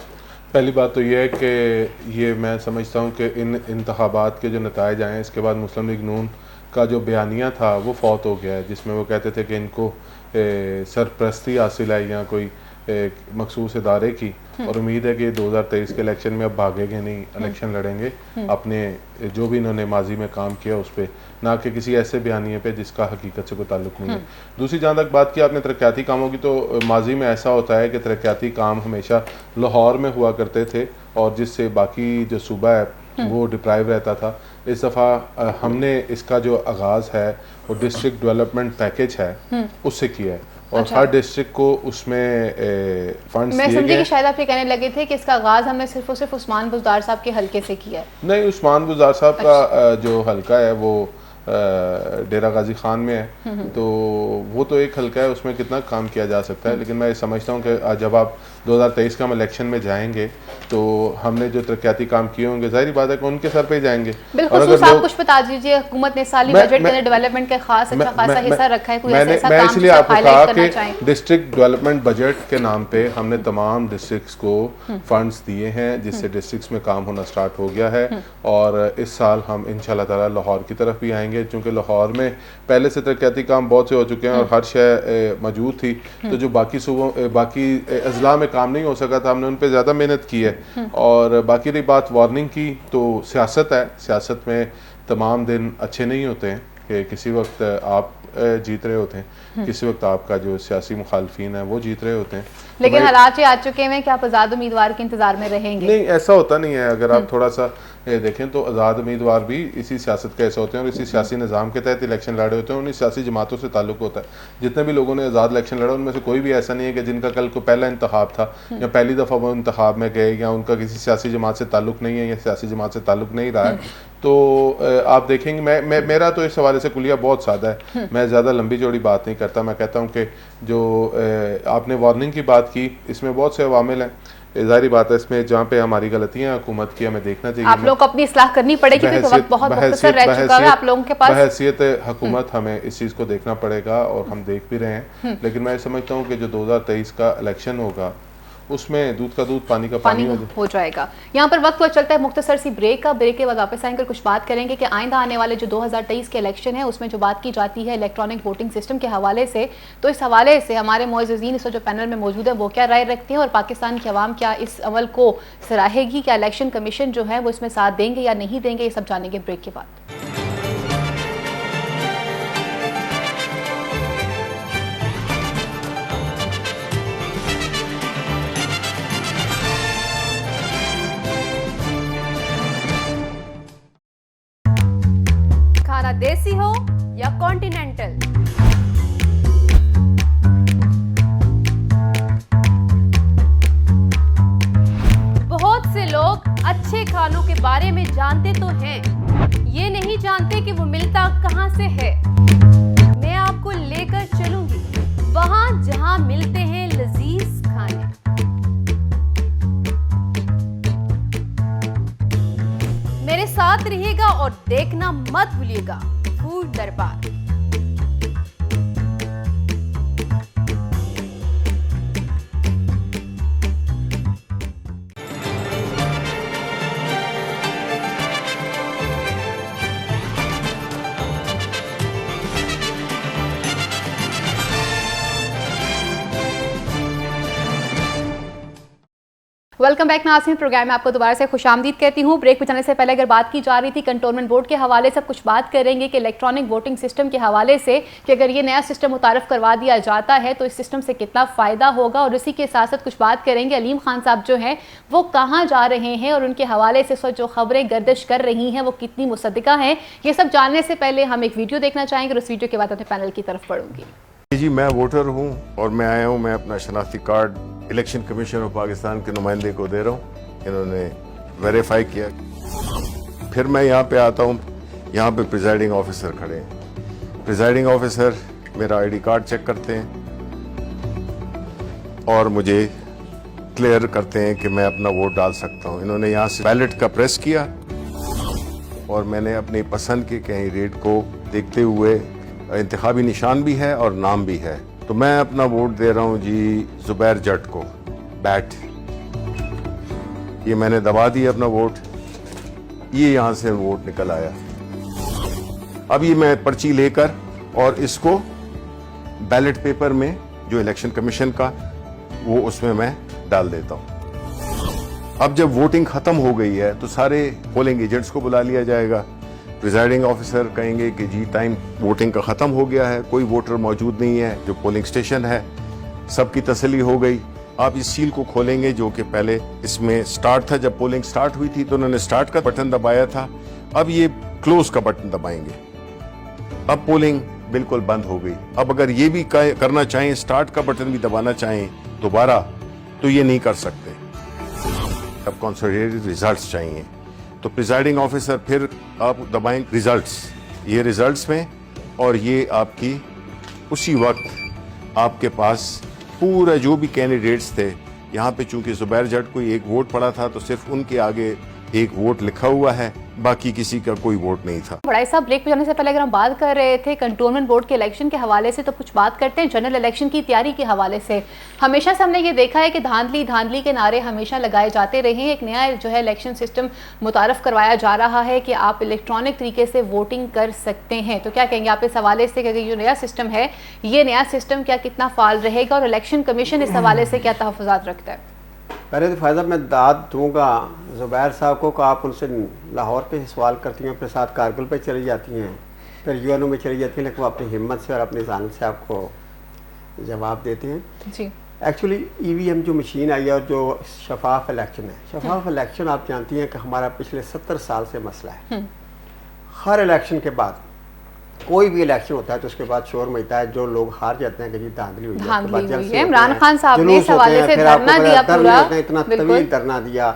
पहली बात तो ये है कि ये मैं समझता हूँ कि इन इंतखाबात के जो नताइज आए हैं इसके बाद मुस्लिम लीग नून का जो बयानिया था वो फौत हो गया है, जिसमें वो कहते थे कि इनको सरपरस्ती हासिल है या कोई मखसूस इदारे की, और उम्मीद है कि 2023 के इलेक्शन में अब भागेंगे नहीं, इलेक्शन लड़ेंगे अपने जो भी इन्होंने माजी में काम किया उस पर, ना कि किसी ऐसे बयानिए पे जिसका हकीकत से कोई ताल्लुक नहीं है। दूसरी जहाँ तक बात की आपने तरक्याती कामों की, तो माजी में ऐसा होता है कि तरक्याती काम हमेशा लाहौर में हुआ करते थे और जिससे बाकी जो सूबा है वो डिप्राइव रहता था। इस दफ़ा हमने इसका जो आगाज़ है वो डिस्ट्रिक्ट डेवलपमेंट पैकेज है उससे किया है और अच्छा। हर डिस्ट्रिक्ट को उसमें फंड्स मैं दिए समझी गए। कि शायद आप ये कहने लगे थे कि इसका आगाज़ हमने सिर्फ और सिर्फ उस्मान बुज़दार साहब के हलके से किया है। नहीं, उस्मान बुज़दार साहब का जो हलका है वो डेरा गाजी खान में है, तो वो तो एक हलका है, उसमें कितना काम किया जा सकता है। लेकिन मैं समझता हूँ कि जब आप 2023 का हम इलेक्शन में जाएंगे तो हमने जो तरक्याती काम किए होंगे जाहिर बात है कि उनके सर पे ही जाएंगे। बिल्कुल, आप कुछ बता दीजिए, हुकूमत ने साली बजट के अंदर डेवलपमेंट का खास अच्छा खासा हिस्सा रखा है, कोई ऐसा काम इसलिए आपको कहा कि चाहें? डिस्ट्रिक्ट डेवलपमेंट बजट के नाम पे हमने तमाम डिस्ट्रिक्ट्स को फंड्स दिए हैं, जिससे डिस्ट्रिक्ट्स में काम होना स्टार्ट हो गया है। और इस साल हम इंशाल्लाह ताला लाहौर की तरफ भी आएंगे, क्योंकि लाहौर में पहले से तरक्याती काम बहुत से हो चुके हैं और हर शय मौजूद थी, तो जो बाकी सूबों बाकी अजला में काम नहीं हो सका था, हमने उन पर ज़्यादा मेहनत की है। और बाकी रही बात वार्निंग की, तो सियासत है, सियासत में तमाम दिन अच्छे नहीं होते हैं कि किसी वक्त आप जीत रहे होते हैं, किसी वक्त आपका जो सियासी मुखालफिन है वो जीत रहे होते हैं। लेकिन हालात ये आ चुके हैं कि आप आज़ाद उम्मीदवार के इंतजार में रहेंगे। नहीं, ऐसा होता नहीं है। अगर आप थोड़ा सा देखें तो आज़ाद उम्मीदवार भी इसी सियासत के ऐसे होते हैं और इसी सियासी निज़ाम के तहत इलेक्शन लड़े होते हैं, उन्हीं सियासी जमातों से ताल्लुक होता है। जितने भी लोगों ने आज़ाद इलेक्शन लड़ा उनमें से कोई भी ऐसा नहीं है कि जिनका कल को पहला इंतखाब था या पहली दफ़ा वो इंतखाब में गए या उनका किसी सियासी जमात से ताल्लुक नहीं है या सियासी जमात से ताल्लुक नहीं रहा है। तो आप देखेंगे मेरा तो इस हवाले से कुलिया बहुत सादा है, मैं ज़्यादा लंबी चौड़ी बात नहीं करता। मैं कहता हूँ कि जो आपने वार्निंग की बात की, इसमें बहुत से अवामिल हैं, जाहिर बात है इसमें जहाँ पे हमारी गलतियाँ हुकूमत की हमें देखना चाहिए। आप लोग अपनी इस्लाह करनी पड़ेगी क्योंकि वक्त बहुत मुख्तसर रह चुका है आप लोगों के पास। बहैसियत हुकूमत हमें इस चीज़ को देखना पड़ेगा और हम देख भी रहे हैं। लेकिन मैं समझता हूँ कि जो 2023 का इलेक्शन होगा उसमें दूध का दूध पानी का पानी हो जाएगा। यहाँ पर वक्त चलता है मुख्तसर सी ब्रेक का, ब्रेक के बाद वापस आएंगे कुछ बात करेंगे कि आइंदा आने वाले जो 2023 के इलेक्शन है उसमें जो बात की जाती है इलेक्ट्रॉनिक वोटिंग सिस्टम के हवाले से, तो इस हवाले से हमारे मुअज़्ज़िज़ीन इस जो पैनल में मौजूद है वो क्या राय रखते हैं और पाकिस्तान की आवाम क्या इस अमल को सराहेगी, क्या इलेक्शन कमीशन जो है वो इसमें साथ देंगे या नहीं देंगे, ये सब जानेंगे ब्रेक के बाद। खाना देसी हो या कॉन्टिनेंटल, बहुत से लोग अच्छे खानों के बारे में जानते तो हैं, ये नहीं जानते कि वो मिलता कहां से है। मैं आपको लेकर चलूंगी वहां जहां मिलते हैं लजीज खाने। मेरे साथ रहिएगा और देखना मत भूलिएगा फूड दरबार। वेलकम बैक नाज़रीन, प्रोग्राम में आपको दोबारा से खुशामदीद कहती हूँ। ब्रेक में जाने से पहले अगर बात की जा रही थी कंटोनमेंट बोर्ड के हवाले से, अब कुछ बात करेंगे कि इलेक्ट्रॉनिक वोटिंग सिस्टम के हवाले से कि अगर ये नया सिस्टम मुतारफ़ करवा दिया जाता है तो इस सिस्टम से कितना फ़ायदा होगा, और इसी के साथ साथ कुछ बात करेंगे अलीम खान साहब जो हैं वो कहाँ जा रहे हैं और उनके हवाले से इस वक्त जो खबरें गर्दिश कर रही हैं वो कितनी मुसद्दिका हैं। ये सब जानने से पहले हम एक वीडियो देखना चाहेंगे और उस वीडियो के बाद अपने पैनल की तरफ बढ़ूंगी। जी, मैं वोटर हूँ और मैं आया हूँ, मैं अपना शनाख्ती card election commission of Pakistan के नुमाइंदे को दे रहा हूँ। इन्होंने वेरीफाई किया, फिर मैं यहाँ पे आता हूँ। यहाँ पे प्रिजाइडिंग ऑफिसर खड़े हैं। प्रिजाइडिंग ऑफिसर मेरा आईडी कार्ड चेक करते हैं और मुझे क्लियर करते हैं कि मैं अपना वोट डाल सकता हूँ। इन्होंने यहाँ से बैलेट का प्रेस किया और मैंने अपनी पसंद के कैंडिडेट को देखते हुए, इंतखाबी निशान भी है और नाम भी है, तो मैं अपना वोट दे रहा हूँ जी जुबैर जट को, बैट। ये मैंने दबा दिया अपना वोट, ये यहाँ से वोट निकल आया। अब ये मैं पर्ची लेकर और इसको बैलेट पेपर में जो इलेक्शन कमीशन का वो उसमें मैं डाल देता हूँ। अब जब वोटिंग खत्म हो गई है तो सारे पोलिंग एजेंट्स को बुला लिया जाएगा। प्रिजाइडिंग ऑफिसर कहेंगे कि जी टाइम वोटिंग का ख़त्म हो गया है, कोई वोटर मौजूद नहीं है जो पोलिंग स्टेशन है, सबकी तसल्ली हो गई। आप इस सील को खोलेंगे जो कि पहले इसमें स्टार्ट था, जब पोलिंग स्टार्ट हुई थी तो उन्होंने स्टार्ट का बटन दबाया था, अब ये क्लोज का बटन दबाएंगे। अब पोलिंग बिल्कुल बंद हो गई। अब अगर ये भी करना चाहें, स्टार्ट का बटन भी दबाना चाहें दोबारा, तो ये नहीं कर सकते। अब कंसोलिडेटेड रिजल्ट्स चाहिए, तो प्रिजाइडिंग ऑफिसर फिर आप दबाएं रिजल्ट्स, ये रिजल्ट्स में, और ये आपकी उसी वक्त आपके पास पूरा जो भी कैंडिडेट्स थे, यहाँ पे चूंकि जुबैर जट को एक वोट पड़ा था तो सिर्फ उनके आगे एक वोट लिखा हुआ है, बाकी किसी का कोई वोट नहीं था। बड़ा साहब, ब्रेक पे जाने से पहले अगर हम बात कर रहे थे कंटोनमेंट बोर्ड के इलेक्शन के हवाले से, तो कुछ बात करते हैं जनरल इलेक्शन की तैयारी के हवाले से। हमेशा से हमने ये देखा है कि धांधली धांधली के नारे हमेशा लगाए जाते रहे हैं। एक नया जो है इलेक्शन सिस्टम मुतारफ़ करवाया जा रहा है कि आप इलेक्ट्रॉनिक तरीके से वोटिंग कर सकते हैं, तो क्या कहेंगे आप इस हवाले से कि जो नया सिस्टम है, ये नया सिस्टम क्या कितना फाल रहेगा और इलेक्शन कमीशन इस हवाले से क्या तहफ़्फ़ुज़ात रखता है? पहले तो फ़ायदा मैं दाद दूंगा ज़ुबैर साहब को कि आप उनसे लाहौर पे सवाल करती हैं, अपने साथ कारगिल पे चली जाती हैं, फिर यूएनओ में चली जाती हैं, लेकिन वो अपनी हिम्मत से और अपनी जानत से आपको जवाब देते हैं। जी, एक्चुअली ईवीएम जो मशीन आई है और जो शफाफ इलेक्शन है, शफाफ इलेक्शन आप जानती हैं कि हमारा पिछले 70 साल से मसला है। हर इलेक्शन के बाद कोई भी इलेक्शन होता है तो उसके बाद शोर मचता है, जो लोग हार जाते हैं कि जी धांधली हुई है। इमरान खान साहब ने इस हवाले से धरना दिया, पूरा इतना तवील धरना दिया,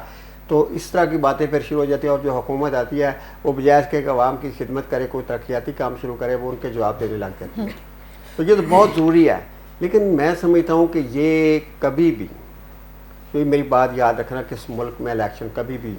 तो इस तरह की बातें फिर शुरू हो जाती है। और जो हुकूमत आती है वो बजाय इसके अवाम की खिदमत करे, कोई तरक्याती काम शुरू करे, वो उनके जवाब देने लग जाती है। तो ये तो बहुत ज़रूरी है, लेकिन मैं समझता हूँ कि ये कभी भी, तो मेरी बात याद रखना कि इस मुल्क में इलेक्शन कभी भी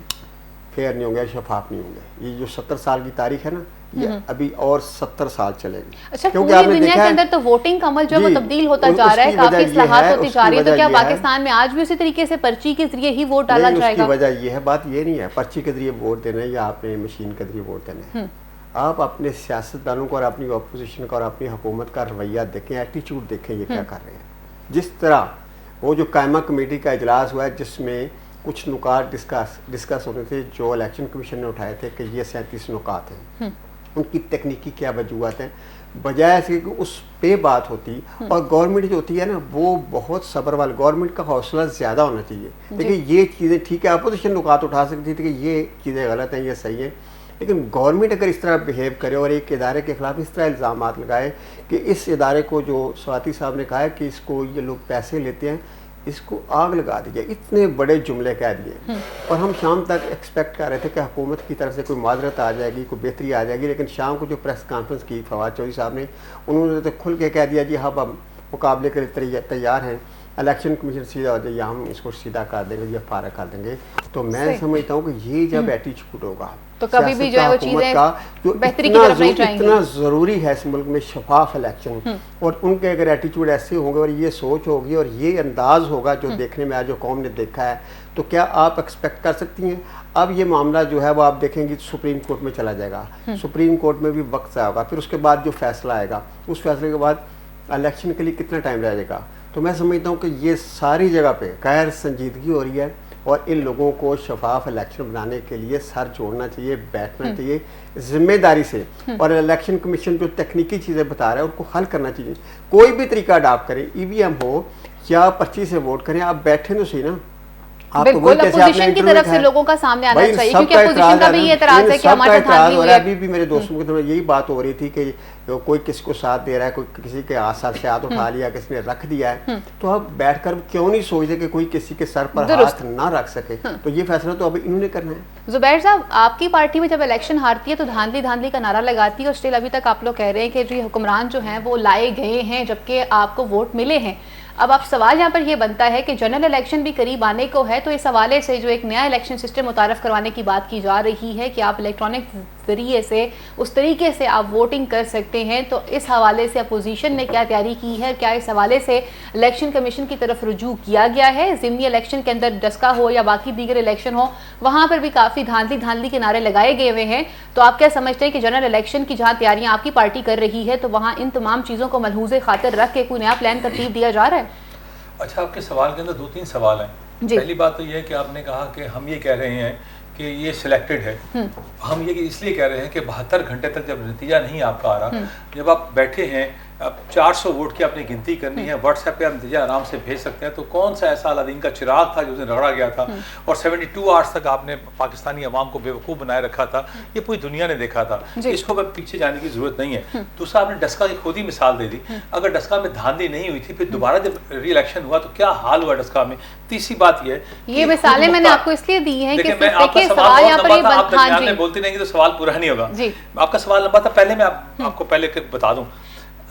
फेयर नहीं होंगे, शफाफ नहीं होंगे। ये जो 70 साल की तारीख है ना, ये अभी और 70 साल चलेगी। अच्छा, क्योंकि पूरी दुनिया के अंदर तो वोटिंग का अमल जो है वो तब्दील होता जा रहा है, काफी इस्लाहात होती जा रही है, तो क्या पाकिस्तान में आज भी उसी तरीके से पर्ची के जरिए ही वोट डाला जाएगा? उसकी वजह ये है, बात ये नहीं है पर्ची के जरिए वोट देना है या आपने मशीन के जरिए वोट देना है। आप अपने सियासतदानों को और अपनी अपोजिशन का और अपनी हुकूमत का रवैया देखें, एटीट्यूड देखें, ये क्या कर रहे हैं। जिस तरह वो जो कायमा कमेटी का इजलास हुआ है जिसमें कुछ नुकात डिस्कस होने थे, जो इलेक्शन कमीशन ने उठाए थे कि ये 37 नुकात हैं, उनकी तकनीकी क्या वजूहत हैं, बजाय से कि उस पे बात होती। और गवर्नमेंट जो होती है ना, वो बहुत सब्र वाली, गवर्नमेंट का हौसला ज़्यादा होना चाहिए। देखिए ये चीज़ें ठीक है, अपोजिशन नुकात उठा सकती थी कि ये चीज़ें गलत हैं, ये सही है, लेकिन गवर्नमेंट अगर इस तरह बिहेव करे और एक इदारे के खिलाफ इस तरह इल्ज़ाम लगाए कि इस इदारे को, जो स्वाति साहब ने कहा है कि इसको ये लोग पैसे लेते हैं, इसको आग लगा दीजिए, इतने बड़े जुमले कह दिए। और हम शाम तक एक्सपेक्ट कर रहे थे कि हुकूमत की तरफ से कोई माजरत आ जाएगी, कोई बेहतरी आ जाएगी, लेकिन शाम को जो प्रेस कॉन्फ्रेंस की फवाद चौधरी साहब ने, उन्होंने तो खुल के कह दिया जी हम मुकाबले के लिए तैयार हैं। इलेक्शन कमीशन सीधा हो जाए या हम इसको सीधा कर देंगे या फारग कर देंगे, तो मैं समझता हूँ कि ये जब एटीट्यूड होगा तो कभी भी जो है वो चीजें जो बेहतरी की तरफ नहीं जाएंगी। इतना ज़रूरी है इस मुल्क में शफाफ इलेक्शन, और उनके अगर एटीट्यूड ऐसे होंगे और ये सोच होगी और ये अंदाज होगा जो देखने में आज जो कौम ने देखा है, तो क्या आप एक्सपेक्ट कर सकती हैं अब ये मामला जो है वो आप देखेंगे सुप्रीम कोर्ट में चला जाएगा, सुप्रीम कोर्ट में भी वक्त आएगा, फिर उसके बाद जो फैसला आएगा उस फैसले के बाद इलेक्शन के लिए कितना टाइम रह जाएगा। तो मैं समझता हूँ कि ये सारी जगह पे गैर संजीदगी हो रही है और इन लोगों को शफाफ इलेक्शन बनाने के लिए सर जोड़ना चाहिए, बैठना चाहिए जिम्मेदारी से, और इलेक्शन कमीशन जो तकनीकी चीज़ें बता रहा है उनको हल करना चाहिए। कोई भी तरीका अडाप्ट करें, ईवीएम हो या पर्ची से वोट करें, आप बैठे तो सही ना। बिल्कुल, अपोजिशन की तरफ से लोगों का सामने आना चाहिए, क्योंकि अपोजिशन का भी ये एतराज है कि हमारे धांधली हुई है। अभी भी मेरे दोस्तों की तरफ यही बात हो रही थी कि कोई किसी को साथ दे रहा है, कोई किसी के साथ से हाथ उठा लिया, किसी ने रख दिया है, तो अब बैठकर क्यों नहीं सोचते कि कोई किसी के सर पर हाथ ना रख सके। तो ये फैसला तो अब इन्होंने करना है। जुबैर साहब, आपकी पार्टी में जब इलेक्शन हारती है तो धांधली धांधली का नारा लगाती है, और स्टिल अभी तक आप लोग कह रहे हैं कि जी हुक्मरान जो हैं वो लाए गए हैं जबकि आपको वोट मिले हैं। अब आप सवाल यहाँ पर ये बनता है कि जनरल इलेक्शन भी करीब आने को है, तो इस हवाले से जो एक नया इलेक्शन सिस्टम मुतारफ़ करवाने की बात की जा रही है कि आप इलेक्ट्रॉनिक ज़रिए से उस तरीके से आप वोटिंग कर सकते हैं, तो इस हवाले से अपोजिशन ने क्या तैयारी की है? क्या इस हवाले से इलेक्शन कमीशन की तरफ रुजू किया गया है? ज़िमनी इलेक्शन के अंदर डस्का हो या बाकी दीगर इलेक्शन हो, वहाँ पर भी काफ़ी धांधली धांधली के नारे लगाए गए हुए हैं। तो आप क्या समझते हैं कि जनरल इलेक्शन की जहाँ तैयारियाँ आपकी पार्टी कर रही है, तो वहाँ इन तमाम चीज़ों को मलहूज़े खातिर रख के कोई नया प्लान तरतीब दिया जा रहा है? अच्छा, आपके सवाल के अंदर 2-3 सवाल हैं। पहली बात तो ये है कि आपने कहा कि हम ये कह रहे हैं कि ये सिलेक्टेड है। हम ये इसलिए कह रहे हैं कि 72 घंटे तक जब नतीजा नहीं आपका आ रहा, जब आप बैठे हैं, अब 400 वोट की आपने गिनती करनी है, व्हाट्सएप पे आप नतीजा आराम से भेज सकते हैं, तो कौन सा ऐसा अलादीन का चिराग था जो उसने रगड़ा गया था और 72 आवर्स तक आपने पाकिस्तानी अवाम को बेवकूफ़ बनाए रखा था, ये पूरी दुनिया ने देखा था। इसको अब पीछे जाने की जरूरत नहीं है। दूसरा, आपने डस्का की खुद ही मिसाल दे दी। अगर डस्का में धांधली नहीं हुई थी, फिर दोबारा जब री इलेक्शन हुआ तो क्या हाल हुआ डस्का में। तीसरी बात ये मिसालें मैंने आपको इसलिए दी हैं कि बोलती रहेंगी तो सवाल पूरा नहीं होगा। आपका सवाल लंबा था, पहले मैं आपको पहले बता दूं,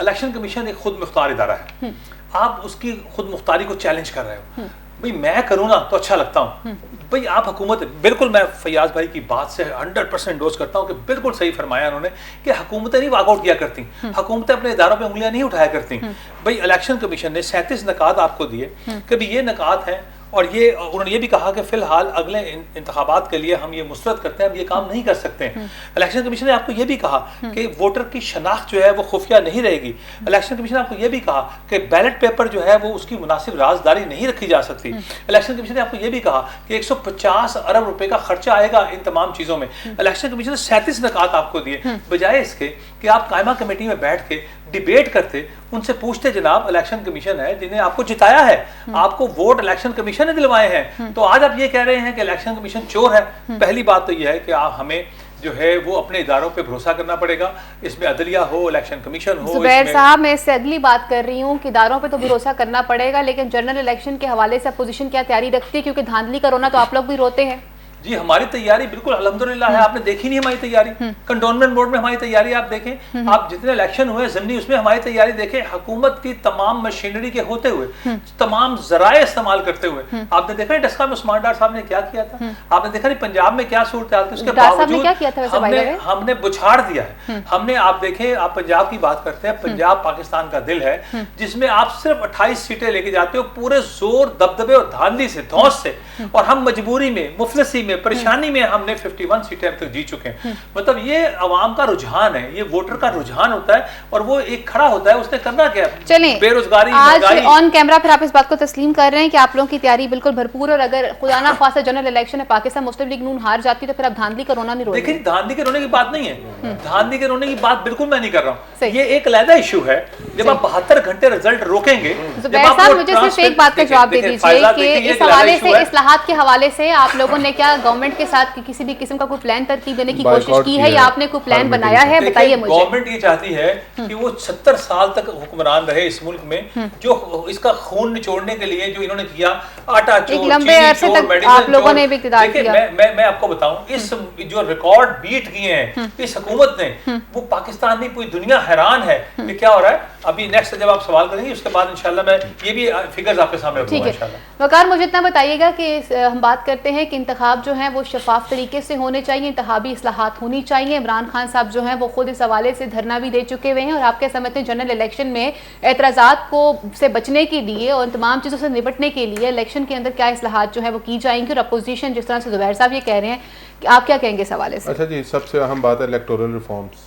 इलेक्शन कमीशन एक खुद मुख्तार इदारा है। आप उसकी खुद मुख्तारी को चैलेंज कर रहे हो। भाई मैं करूँ ना तो अच्छा लगता हूँ, भाई आप हुकूमत, बिल्कुल मैं फैयाज भाई की बात से 100% एंडोर्स करता हूँ कि बिल्कुल सही फरमाया उन्होंने कि हुकूमतें नहीं वॉकआउट किया करती, हुकूमतें अपने इदारों पे उंगलियां नहीं उठाया करती। भाई इलेक्शन कमीशन ने 37 नकात आपको दिए, कभी ये नकात है, और ये उन्होंने ये भी कहा कि फिलहाल अगले इंतखाबात के लिए हम ये मुस्तरद करते हैं, हम ये काम नहीं कर सकते हैं। इलेक्शन कमीशन ने आपको ये भी कहा कि वोटर की शनाख्त जो है वो खुफिया नहीं रहेगी। इलेक्शन कमीशन ने आपको ये भी कहा कि बैलेट पेपर जो है वो उसकी मुनासिब राजदारी नहीं रखी जा सकती। इलेक्शन कमीशन ने आपको ये भी कहा कि 150 अरब रुपए का खर्चा आएगा इन तमाम चीज़ों में। इलेक्शन कमीशन ने 37 नकात आपको दिए, बजाय इसके कि आप कायमा कमेटी में बैठ के डिबेट करते, उनसे पूछते जनाब इलेक्शन कमीशन है जिन्हें आपको जिताया है, आपको वोट इलेक्शन कमीशन ने दिलवाए हैं, तो आज आप ये कह रहे हैं कि इलेक्शन कमीशन चोर है। पहली बात तो यह है कि आप हमें जो है वो अपने इदारों पे भरोसा करना पड़ेगा, इसमें अदलिया हो, इलेक्शन कमीशन हो। जुबैर साहब, मैं इससे अगली बात कर रही हूँ कि इदारों पे तो भरोसा करना पड़ेगा, लेकिन जनरल इलेक्शन के हवाले से अपोजिशन क्या तैयारी रखती है? क्योंकि धांधली का रोना तो आप लोग भी रोते हैं। जी, हमारी तैयारी बिल्कुल अल्हम्दुलिल्लाह है। आपने देखी नहीं हमारी तैयारी, कंटोनमेंट बोर्ड में हमारी तैयारी आप देखें, आप जितने इलेक्शन हुए ज़िमनी उसमें हमारी तैयारी देखें, हुकूमत की तमाम मशीनरी के होते हुए, तमाम जराए इस्तेमाल करते हुए। आपने देखा नहीं डस्का में उस्मान डार साहब ने क्या किया था, आपने देखा नहीं पंजाब में क्या सूरत हाल थी, उसके बावजूद हमने बुछाड़ दिया है। हमने, आप देखें, आप पंजाब की बात करते हैं, पंजाब पाकिस्तान का दिल है, जिसमें आप सिर्फ 28 सीटें लेके जाते हो पूरे जोर, दबदबे और धांधली से, धौंस से, और हम मजबूरी में, मुफलसी में, परेशानी में हमने 51 सीटें अब तक जीत चुके हैं। मतलब ये अवाम का रुझान है, ये वोटर का रुझान होता है, और वो एक खड़ा होता है, उसने करना क्या? चलें, बेरोजगारी, आज ऑन कैमरा फिर आप इस बात को तस्लीम कर रहे हैं कि आप लोगों की तैयारी बिल्कुल भरपूर, और अगर खुदा ना खासा जनरल इलेक्शन है, पाकिस्तान मुस्लिम लीग नून हार जाती तो फिर आप धांधली का रोना नहीं रोएंगे? देखिए, धांधली के रोने की बात नहीं है, धांधली के रोने की बात बिल्कुल मैं नहीं कर रहा हूँ। ये एक अलग इशू है। जब आप 72 घंटे रिजल्ट रोकेंगे, मुझे सिर्फ एक बात का जवाब दे दीजिए कि इस हवाले से इस्लाहात इस्लाहात के हवाले से आप लोगों ने क्या गवर्नमेंट के साथ किसी भी किस्म का कोई प्लान तरतीब देने की कोशिश Boycott की किया है या है। आपने कोई प्लान हर बनाया है? देखिए, बताइए मुझे। गवर्नमेंट ये चाहती है कि वो 70 साल तक हुक्मरान रहे इस मुल्क में, जो इसका खून निचोड़ने के लिए जो इन्होंने किया, आटा चोर, लंबे चीनी अरसे चोर, तक मेडिसिन आप लोगों चोर। ने भी इक़्तिदार देखिए, किया। मैं आपको बताऊं, इस जो रिकॉर्ड बीट किए हैं इस हुकूमत ने, वो पाकिस्तान नहीं पूरी दुनिया हैरान है कि क्या हो रहा है। अभी नेक्स्ट जब आप सवाल करेंगे उसके बाद इंशाल्लाह मैं ये भी फिगर्स आपके सामने ठीक रखूंगा है इंशाल्लाह। वकार, मुझे इतना बताइएगा कि हम बात करते हैं कि इंतखाब जो हैं वो शफाफ तरीके से होने चाहिए, इंतखाबी इस्लाहात होनी चाहिए। इमरान खान साहब जो हैं वो खुद इस हवाले से धरना भी दे चुके हुए हैं और आपके समझते हैं जनरल इलेक्शन में एतराज़ात को से बचने के लिए और तमाम चीज़ों से निपटने के लिए इलेक्शन के अंदर क्या इस्लाहात जो है वो की जाएंगी, और अपोजिशन जिस तरह से ज़ुबैर साहब ये कह रहे हैं, कि आप क्या कहेंगे इस हवाले से? अच्छा जी, सबसे अहम बात है इलेक्टोरल रिफॉर्म्स।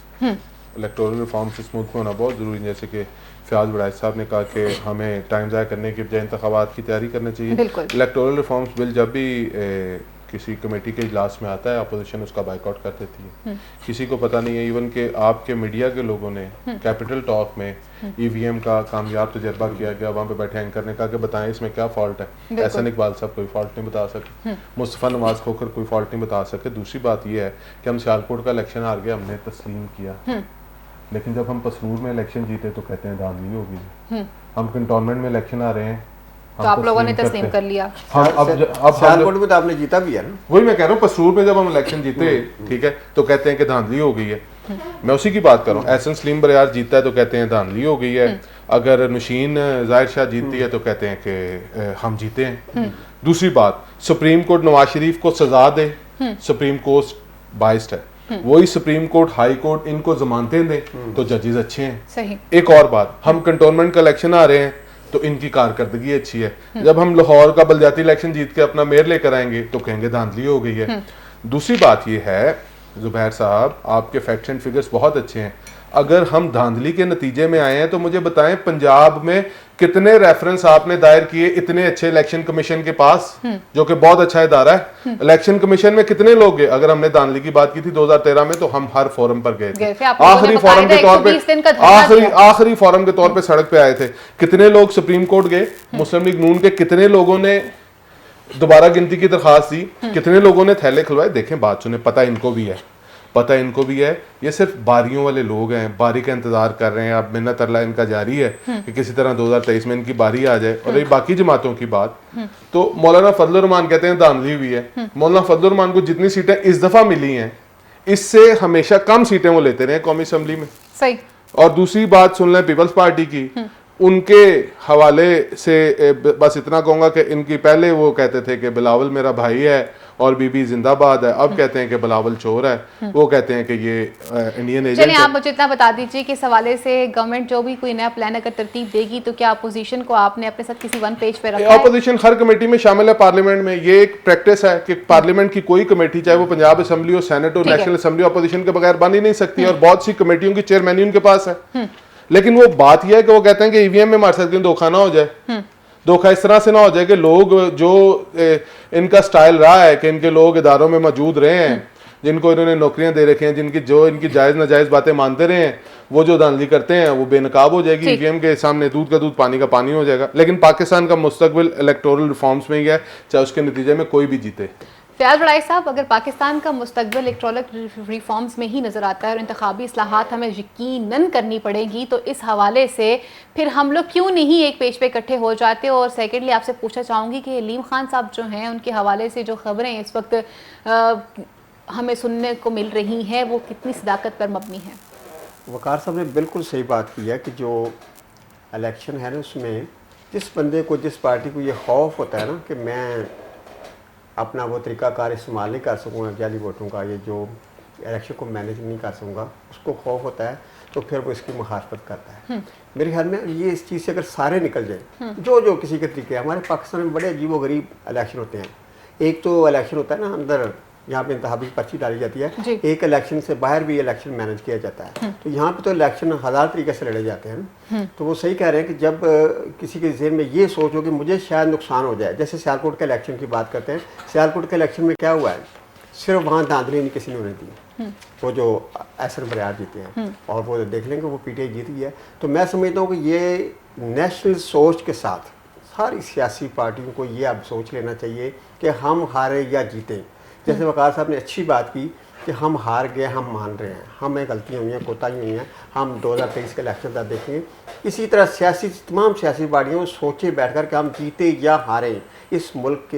इलेक्टोरल रिफॉर्म्स इस मुल्क में होना बहुत ज़रूरी है। जैसे कि फ़याज़ बड़ाई साहब ने कहा कि हमें टाइम ज़ाया करने की बजाय इंतखाबात की तैयारी करनी चाहिए। बिल्कुल। इलेक्टोरल रिफॉर्म्स बिल जब भी किसी कमेटी के इजलास में आता है, अपोजिशन उसका बाइकआउट कर देती है। किसी को पता नहीं है, इवन कि आपके मीडिया के लोगों ने कैपिटल टॉक में ईवीएम का कामयाब तजर्बा किया गया। वहाँ पे बैठे एंकर ने कहा कि बताएं इसमें क्या फॉल्ट है। एहसन इकबाल साहब कोई फॉल्ट नहीं बता सके, मुस्तफ़ा नवाज खोखर कोई फॉल्ट नहीं बता सके। दूसरी बात यह है कि हम सियालकोट का इलेक्शन हार गए, हमने तस्लीम किया, लेकिन जब हम पसरूर में इलेक्शन जीते तो कहते हैं धांधली होगी। हम कंटोनमेंट में इलेक्शन आ रहे हैं तो आप लोगों ने तस्लीम कर लिया। हम अब सियालकोट में तो आपने जीता भी है ना। वही मैं कह रहा हूँ, पसरूर में जब हम इलेक्शन जीते, ठीक है, तो कहते हैं कि धांधली हो गई है। मैं उसी की बात कर रहा हूँ। एहसन सलीम बरियार जीता है तो कहते हैं धांधली हो गई है। अगर नशीन जाहिर शाह जीतती है तो कहते हैं कि हम जीते हैं। दूसरी बात, सुप्रीम कोर्ट नवाज शरीफ को सजा दे, सुप्रीम कोर्ट बाइस्ड है। वही सुप्रीम कोर्ट, हाई कोर्ट इनको जमानतें दे तो जजेस अच्छे हैं। सही। एक और बात, हम कंटोनमेंट का इलेक्शन आ रहे हैं तो इनकी कारकर्दगी अच्छी है। जब हम लाहौर का बलदियाती इलेक्शन जीत के अपना मेयर लेकर आएंगे तो कहेंगे धांधली हो गई है। दूसरी बात यह है जुबैर साहब, आपके फैक्ट्स एंड फिगर्स बहुत अच्छे हैं। अगर हम धांधली के नतीजे में आए हैं तो मुझे बताएं पंजाब में कितने रेफरेंस आपने दायर किए इतने अच्छे इलेक्शन कमीशन के पास, जो कि बहुत अच्छा इदारा है। इलेक्शन कमीशन में कितने लोग गए? अगर हमने धांधली की बात की थी 2013 में तो हम हर फोरम पर गए थे। आखिरी फोरम के तौर पे आखिरी फोरम के तौर पे सड़क पे आए थे। कितने लोग सुप्रीम कोर्ट गए? मुस्लिम लीग नून के कितने लोगों ने दोबारा गिनती की दरखास्त दी? कितने लोगों ने थैले खुलवाए? देखें, बात सुने, पता इनको भी है, पता इनको भी है। ये सिर्फ बारियों वाले लोग हैं, बारी का इंतजार कर रहे हैं। अब मिन्नत अल्लाह इनका जारी है कि किसी तरह 2023 में इनकी बारी आ जाए। और ये बाकी जमातों की बात, तो मौलाना फजल रहमान कहते हैं धांधली हुई है। मौलाना फजल रहमान को जितनी सीटें इस दफा मिली हैं, इससे हमेशा कम सीटें वो लेते रहे कौमी असम्बली में। सही। और दूसरी बात सुन लें पीपल्स पार्टी की, उनके हवाले से बस इतना कहूंगा कि इनकी पहले वो कहते थे कि बिलावल मेरा भाई है और बीबी जिंदाबाद है, अब कहते हैं कि बिलावल चोर है। वो कहते हैं कि ये इंडियन एजेंट है। चलिए, आप मुझे इतना बता दीजिए कि इस हवाले से गवर्नमेंट जो भी कोई नया प्लान अगर तरतीब देगी तो क्या अपोजिशन को आपने अपने साथ किसी वन पेज पे रखा है? अपोजिशन हर कमेटी में शामिल है पार्लियामेंट में। ये एक प्रैक्टिस है कि पार्लियामेंट की कोई कमेटी, चाहे वो पंजाब असेंबली हो, सेनेट हो, नेशनल असेंबली, अपोजिशन के बगैर बन ही नहीं सकती। और बहुत सी कमेटियों की चेयरमैन उनके पास है। लेकिन वो बात यह है कि वो कहते हैं कि ईवीएम में हमारे साथ कहीं धोखा ना हो जाए। धोखा इस तरह से ना हो जाए कि लोग जो इनका स्टाइल रहा है कि इनके लोग इदारों में मौजूद रहे हैं, जिनको इन्होंने नौकरियां दे रखी हैं, इनकी जायज नाजायज बातें मानते रहे हैं, वो जो धांधली करते हैं वो बेनकाब हो जाएगी। ईवीएम के सामने दूध का दूध पानी का पानी हो जाएगा। लेकिन पाकिस्तान का मुस्तकबिल इलेक्टोरल रिफॉर्म्स में ही है, चाहे उसके नतीजे में कोई भी जीते। फ़याज़ बड़ाई साहब, अगर पाकिस्तान का मुस्तकबिल इलेक्टोरल रिफॉर्म्स में ही नज़र आता है और इंतखाबी इस्लाहात हमें यकीनन करनी पड़ेगी, तो इस हवाले से फिर हम लोग क्यों नहीं एक पेज पे इकट्ठे हो जाते? और सेकेंडली आपसे पूछना चाहूँगी कि अलीम खान साहब जो हैं, उनके हवाले से जो खबरें इस वक्त हमें सुनने को मिल रही हैं, वो कितनी सदाकत पर मबनी है? वकार साहब ने बिल्कुल सही बात की है कि जो इलेक्शन है ना, उसमें जिस बंदे को, जिस पार्टी को ये खौफ होता है ना कि मैं अपना वो तरीक़ाकार इस्तेमाल नहीं कर सकूँगा जाली वोटों का, ये जो इलेक्शन को मैनेज नहीं कर सकूँगा, उसको खौफ होता है, तो फिर वो इसकी मुखालफत करता है। मेरे ख्याल में ये इस चीज़ से अगर सारे निकल जाए, जो किसी के तरीके, हमारे पाकिस्तान में बड़े अजीब व गरीब इलेक्शन होते हैं। एक तो इलेक्शन होता है ना अंदर, यहाँ पे इंतखाबी पर्ची डाली जाती है, एक इलेक्शन से बाहर भी इलेक्शन मैनेज किया जाता है। तो यहाँ पे तो इलेक्शन 1000 तरीके से लड़े जाते हैं। तो वो सही कह रहे हैं कि जब किसी के जहन में ये सोच हो कि मुझे शायद नुकसान हो जाए, जैसे सियालकोट के इलेक्शन की बात करते हैं, सियालकोट के इलेक्शन में क्या हुआ है, सिर्फ वहाँ धांधली नहीं किसी ने होने दी। वो जो एहसन बरियार जीते हैं और वो देख लेंगे वो पीटीआई जीत गया। तो मैं समझता हूँ कि ये नेशनल सोच के साथ सारी सियासी पार्टियों को ये अब सोच लेना चाहिए कि हम हारे या जीते। जैसे वकार साहब ने अच्छी बात की कि हम हार गए, हम मान रहे हैं, हमें गलतियाँ हुई हैं, कोताही हुई हैं, हम 2023 के इलेक्शन तक देखेंगे। इसी तरह तमाम सियासी पार्टियों सोचे बैठकर कि हम जीते या हारें, इस मुल्क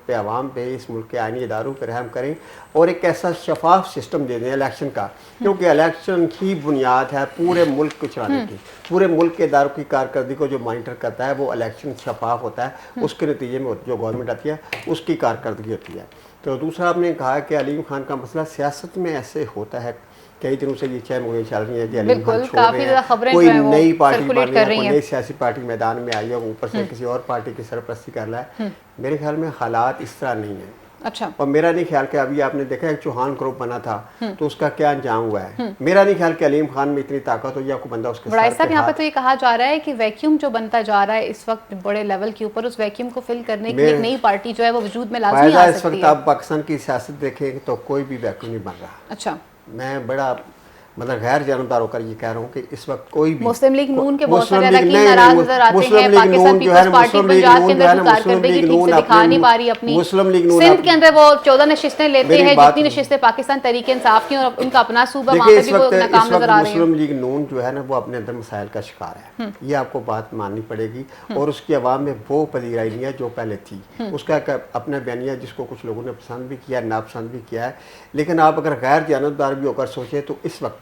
पे आवाम पे, इस मुल्क के आईनी इदारों पर रहम करें और एक ऐसा शफाफ सिस्टम दे दें इलेक्शन का, क्योंकि इलेक्शन ही बुनियाद है पूरे मुल्क को चलाने की। पूरे मुल्क के इदारों की कारकर्दगी को जो मॉनिटर करता है वो इलेक्शन शफाफ होता है, उसके नतीजे में जो गवर्नमेंट आती है उसकी कारकर्दगी होती है। तो दूसरा आपने कहा कि अलीम खान का मसला सियासत में ऐसे होता है, कई दिनों से ये चर्चाएं चल रही है कि अलीम खान छोड़ रहे हैं, कोई नई पार्टी बन रही है, कोई नई सियासी पार्टी मैदान में आई है, ऊपर से किसी और पार्टी की सरपरस्ती कर रहा है। मेरे ख्याल में हालात इस तरह नहीं है। अच्छा। और मेरा नहीं ख्याल कि अभी आपने देखा एक चौहान ग्रुप बना था तो उसका क्या अंजाम हुआ है। मेरा नहीं ख्याल कि अलीम खान में इतनी ताकत हो या कोई बंदा उसके बड़ाई साहब यहाँ पे तो ये कहा जा रहा है कि वैक्यूम जो बनता जा रहा है इस वक्त बड़े लेवल के ऊपर, उस वैक्यूम को फिल करने के लिए एक नई पार्टी जो है वो वजूद में लाजमी आ सकती है। इस वक्त आप पाकिस्तान की सियासत देखें तो कोई भी वैक्यूम नहीं बन रहा। अच्छा। मैं बड़ा मतलब गैर जानबदार होकर ये कह रहा हूँ कि इस वक्त कोई भी मुस्लिम लीग नून के बहुत सारे अरकान नाराज नजर आते हैं। पाकिस्तान पीपल्स पार्टी पंजाब के अंदर कारकर्दगी ठीक से दिखा नहीं पा रही अपनी। मुस्लिम लीग नून सिंध के अंदर वो 14 नशिस्तें लेते हैं, जितनी नशिस्तें पाकिस्तान तहरीक इंसाफ की और उनका अपना सूबा, वहाँ पे भी वो नाकाम नजर आ रहे हैं। मुस्लिम लीग नून जो है ना वो अपने अंदर मसाइल का शिकार है, ये आपको बात माननी पड़ेगी। और उसकी आवाम में वो पजीराई नहीं है जो पहले थी। उसका अपना बयानिया जिसको कुछ लोगों ने पसंद भी किया, नापसंद भी किया है, लेकिन आप अगर गैर जानबदार भी होकर सोचे तो इस वक्त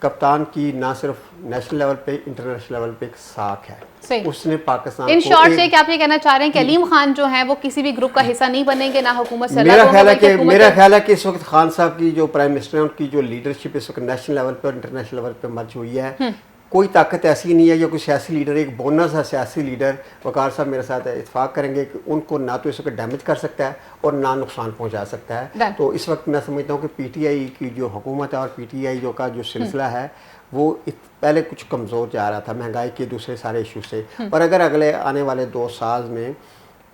कप्तान की ना सिर्फ नेशनल लेवल पे, इंटरनेशनल लेवल पे एक साख है। उसने पाकिस्तान इन शॉर्ट से क्या आप ये कहना चाह रहे हैं कि अलीम खान जो है वो किसी भी ग्रुप का हिस्सा नहीं बनेंगे, ना हुकूमत से? मेरा ख्याल है कि इस वक्त खान साहब की जो प्राइम मिनिस्टर है उनकी जो लीडरशिप इस वक्त नेशनल लेवल पे और इंटरनेशनल लेवल पे मर्ज हुई है। कोई ताकत ऐसी नहीं है या कोई सियासी लीडर, एक बोनस है सियासी लीडर, वकार साहब मेरे साथ इत्तेफाक करेंगे कि उनको ना तो इस वक्त डैमेज कर सकता है और ना नुकसान पहुंचा सकता है। तो इस वक्त मैं समझता हूँ कि पीटीआई की जो हुकूमत है और पीटीआई जो का जो सिलसिला है वो पहले कुछ कमज़ोर जा रहा था महंगाई के दूसरे सारे इशू से, और अगर अगले आने वाले 2 साल में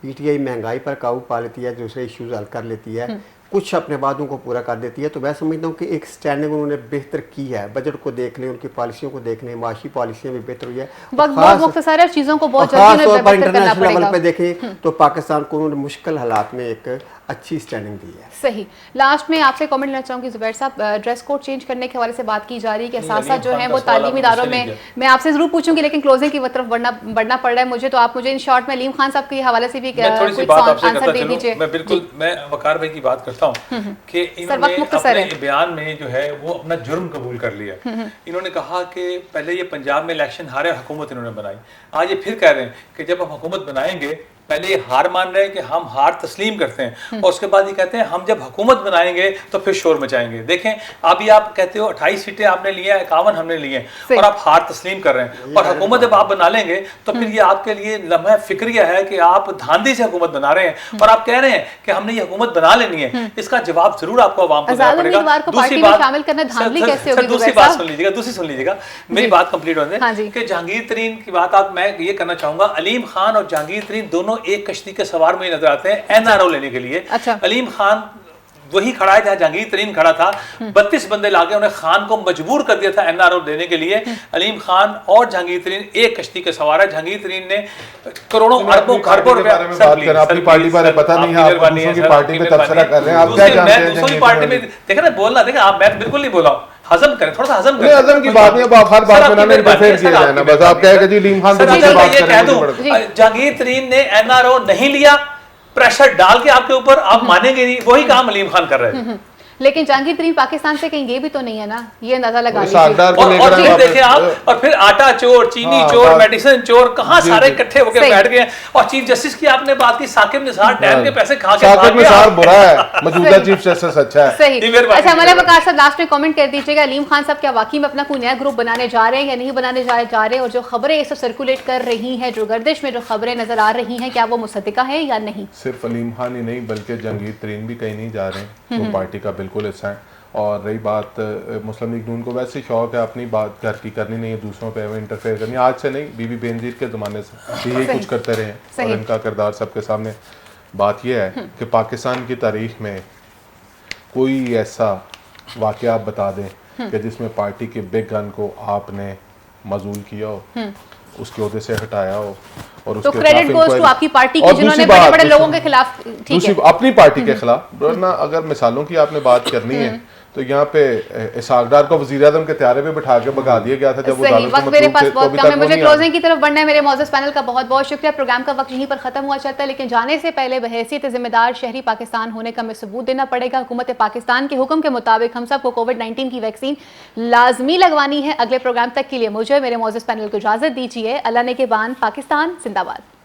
पीटीआई महंगाई पर काबू पा लेती है, दूसरे इश्यूज हल कर लेती है, कुछ अपने वादों को पूरा कर देती है, तो मैं समझता हूँ कि एक स्टैंडिंग उन्होंने बेहतर की है। बजट को देख लें, उनकी पॉलिसियों को देख लें, माशी पॉलिसियाँ भी बेहतर हुई है। बहुत चीज़ों को बहुत जल्दी इंटरनेशनल लेवल पे देखें तो पाकिस्तान को उन्होंने मुश्किल हालात में एक अच्छी स्टैंडिंग दी है। सही। लास्ट में आपसे कमेंट लेना चाहूँगी जुबैर साहब, ड्रेस कोड चेंज करने के हवाले से बात की जा रही है कि असासा जो है वो तालीमी इदारों में, मैं आपसे जरूर पूछूंगी लेकिन क्लोजिंग की तरफ बढ़ना पड़ रहा है मुझे, तो आप मुझे इन शॉर्ट में अलीम खान साहब के हवाले से भी आंसर दे दीजिए। मैं बिल्कुल मैं वकार भाई की बात करता हूँ कि इन्होंने अपने बयान में जो है वो अपना जुर्म कबूल कर लिया। इन्होंने कहा कि पहले ये पंजाब में इलेक्शन हारे, हुकूमत इन्होंने बनाई, आज ये फिर कह रहे हैं कि जब हम हुकूमत बनाएंगे, पहले ये हार मान रहे हैं कि हम हार तस्लीम करते हैं और उसके बाद ये कहते हैं हम जब हुकूमत बनाएंगे तो फिर शोर मचाएंगे। देखें अभी आप कहते हो 28 सीटें आपने ली हैं, 51 हमने लिए हैं और आप हार तस्लीम कर रहे हैं, और हुकूमत जब आप बना लेंगे तो फिर ये आपके लिए लम्हा फिक्रिया है कि आप धांधली से हुकूमत बना रहे हैं और आप कह रहे हैं कि हमने ये हुकूमत बना लेनी है। इसका जवाब जरूर आपको अवाम को देना पड़ेगा। दूसरी बात सुन लीजिएगा, मेरी बात कंप्लीट होने दें कि जहांगीर तरीन की बात आप मैं ये करना चाहूंगा, अलीम खान और जहांगीर तरीन दोनों एक कश्ती के सवार में नजर आते हैं एनआरओ लेने के लिए। अच्छा। अलीम खान वही खड़ा है जहां जहांगीर तरीन खड़ा था, 32 बंदे लाके उन्हें खान को मजबूर कर दिया था एनआरओ देने के लिए। अलीम खान और जहांगीर तरीन एक कश्ती के सवार है। जहांगीर तरीन ने करोड़ों अरबों खरबों रुपया अपनी पार्टी पर पता नहीं है, आप दूसरों की पार्टी में तबसरा कर रहे हैं, आप क्या जानते हैं दूसरी पार्टी में? देखा ना बोलना, देखा आप, मैं बिल्कुल नहीं बोला, हजम करें, थोड़ा सा हजम करें। हजम की बात नहीं, अब हर बात में ना इंटरफेयर किया जाए ना, बस आप कहेंगे जी अलीम खान से बात करें। जहांगीर तरीन ने एनआरओ नहीं लिया, प्रेशर डाल के आपके ऊपर, आप मानेंगे नहीं, वही काम अलीम खान कर रहे हैं। लेकिन जहांगीर तरीन पाकिस्तान से कहीं ये भी तो नहीं है ना, ये अंदाजा लगा लीजिए। और फिर देखें आप, और फिर आटा चोर, चीनी चोर, मेडिसिन चोर, कहां सारे इकट्ठे होकर बैठ गए। और चीफ जस्टिस की आपने बात की, साकिब निसार डैम के पैसे खा के, साकिब निसार बुरा है, मौजूदा चीफ जस्टिस अच्छा है। सही। अच्छा मलिक वकार साहब लास्ट में कमेंट कर दीजिएगा, अलीम खान साहब क्या वाकई में अपना कोई नया ग्रुप बनाने जा रहे हैं या नहीं बनाने जा रहे, और जो खबरें इस सर्कुलेट कर रही हैं, जो गर्दिश में जो खबरें नजर आ रही हैं, क्या वो मुसद्दिका है या नहीं? सिर्फ अलीम खान ही नहीं बल्कि जहांगीर तरीन भी कहीं नहीं जा रहे हैं, वो पार्टी का बिल्कुल हिस्सा है। और रही बात मुस्लिम लीग नून को वैसे शौक है अपनी बात घर की करनी नहीं है, दूसरों पे इंटरफेयर करनी, आज से नहीं, बीबी बेनजीर के ज़माने से यही कुछ करते रहे हैं और इनका किरदार सबके सामने। बात यह है कि पाकिस्तान की तारीख में कोई ऐसा वाक़या आप बता दें कि जिसमें पार्टी के बिग गन को आपने मजूल किया हो, उसके ओहदे से हटाया हो और तो उसके क्रेडिट खिलाफ गोज टू आपकी पार्टी की और जिन्होंने दूसरी बड़े बात- बड़े लोगों दूसरी- के खिलाफ, ठीक दूसरी है। अपनी पार्टी के खिलाफ, वरना अगर मिसालों की आपने बात करनी है तो यहाँ पे इसहाक डार को वज़ीर आज़म के त्यारे पे बिठा के भगा दिया गया था जब वो सही, अदालत में वक्त मेरे मतलूब पास थे, तो बहुत अभी कम तक है, वो मुझे नहीं आए। क्लोजिंग की तरफ बढ़ना है। मेरे मौजूद पैनल का बहुत बहुत शुक्रिया। प्रोग्राम का वक्त यहीं पर खत्म हुआ चाहता है, लेकिन जाने से पहले बहैसियत जिम्मेदार शहरी पाकिस्तान होने का हमें सबूत देना पड़ेगा। हुकूमत पाकिस्तान के हुक्म के मुताबिक हम सबको कोविड-19 की वैक्सीन लाजमी लगवानी है। अगले प्रोग्राम तक के लिए मुझे मेरे मौजूद पैनल को इजाजत दीजिए। अल्लाह ने के बान, पाकिस्तान जिंदाबाद।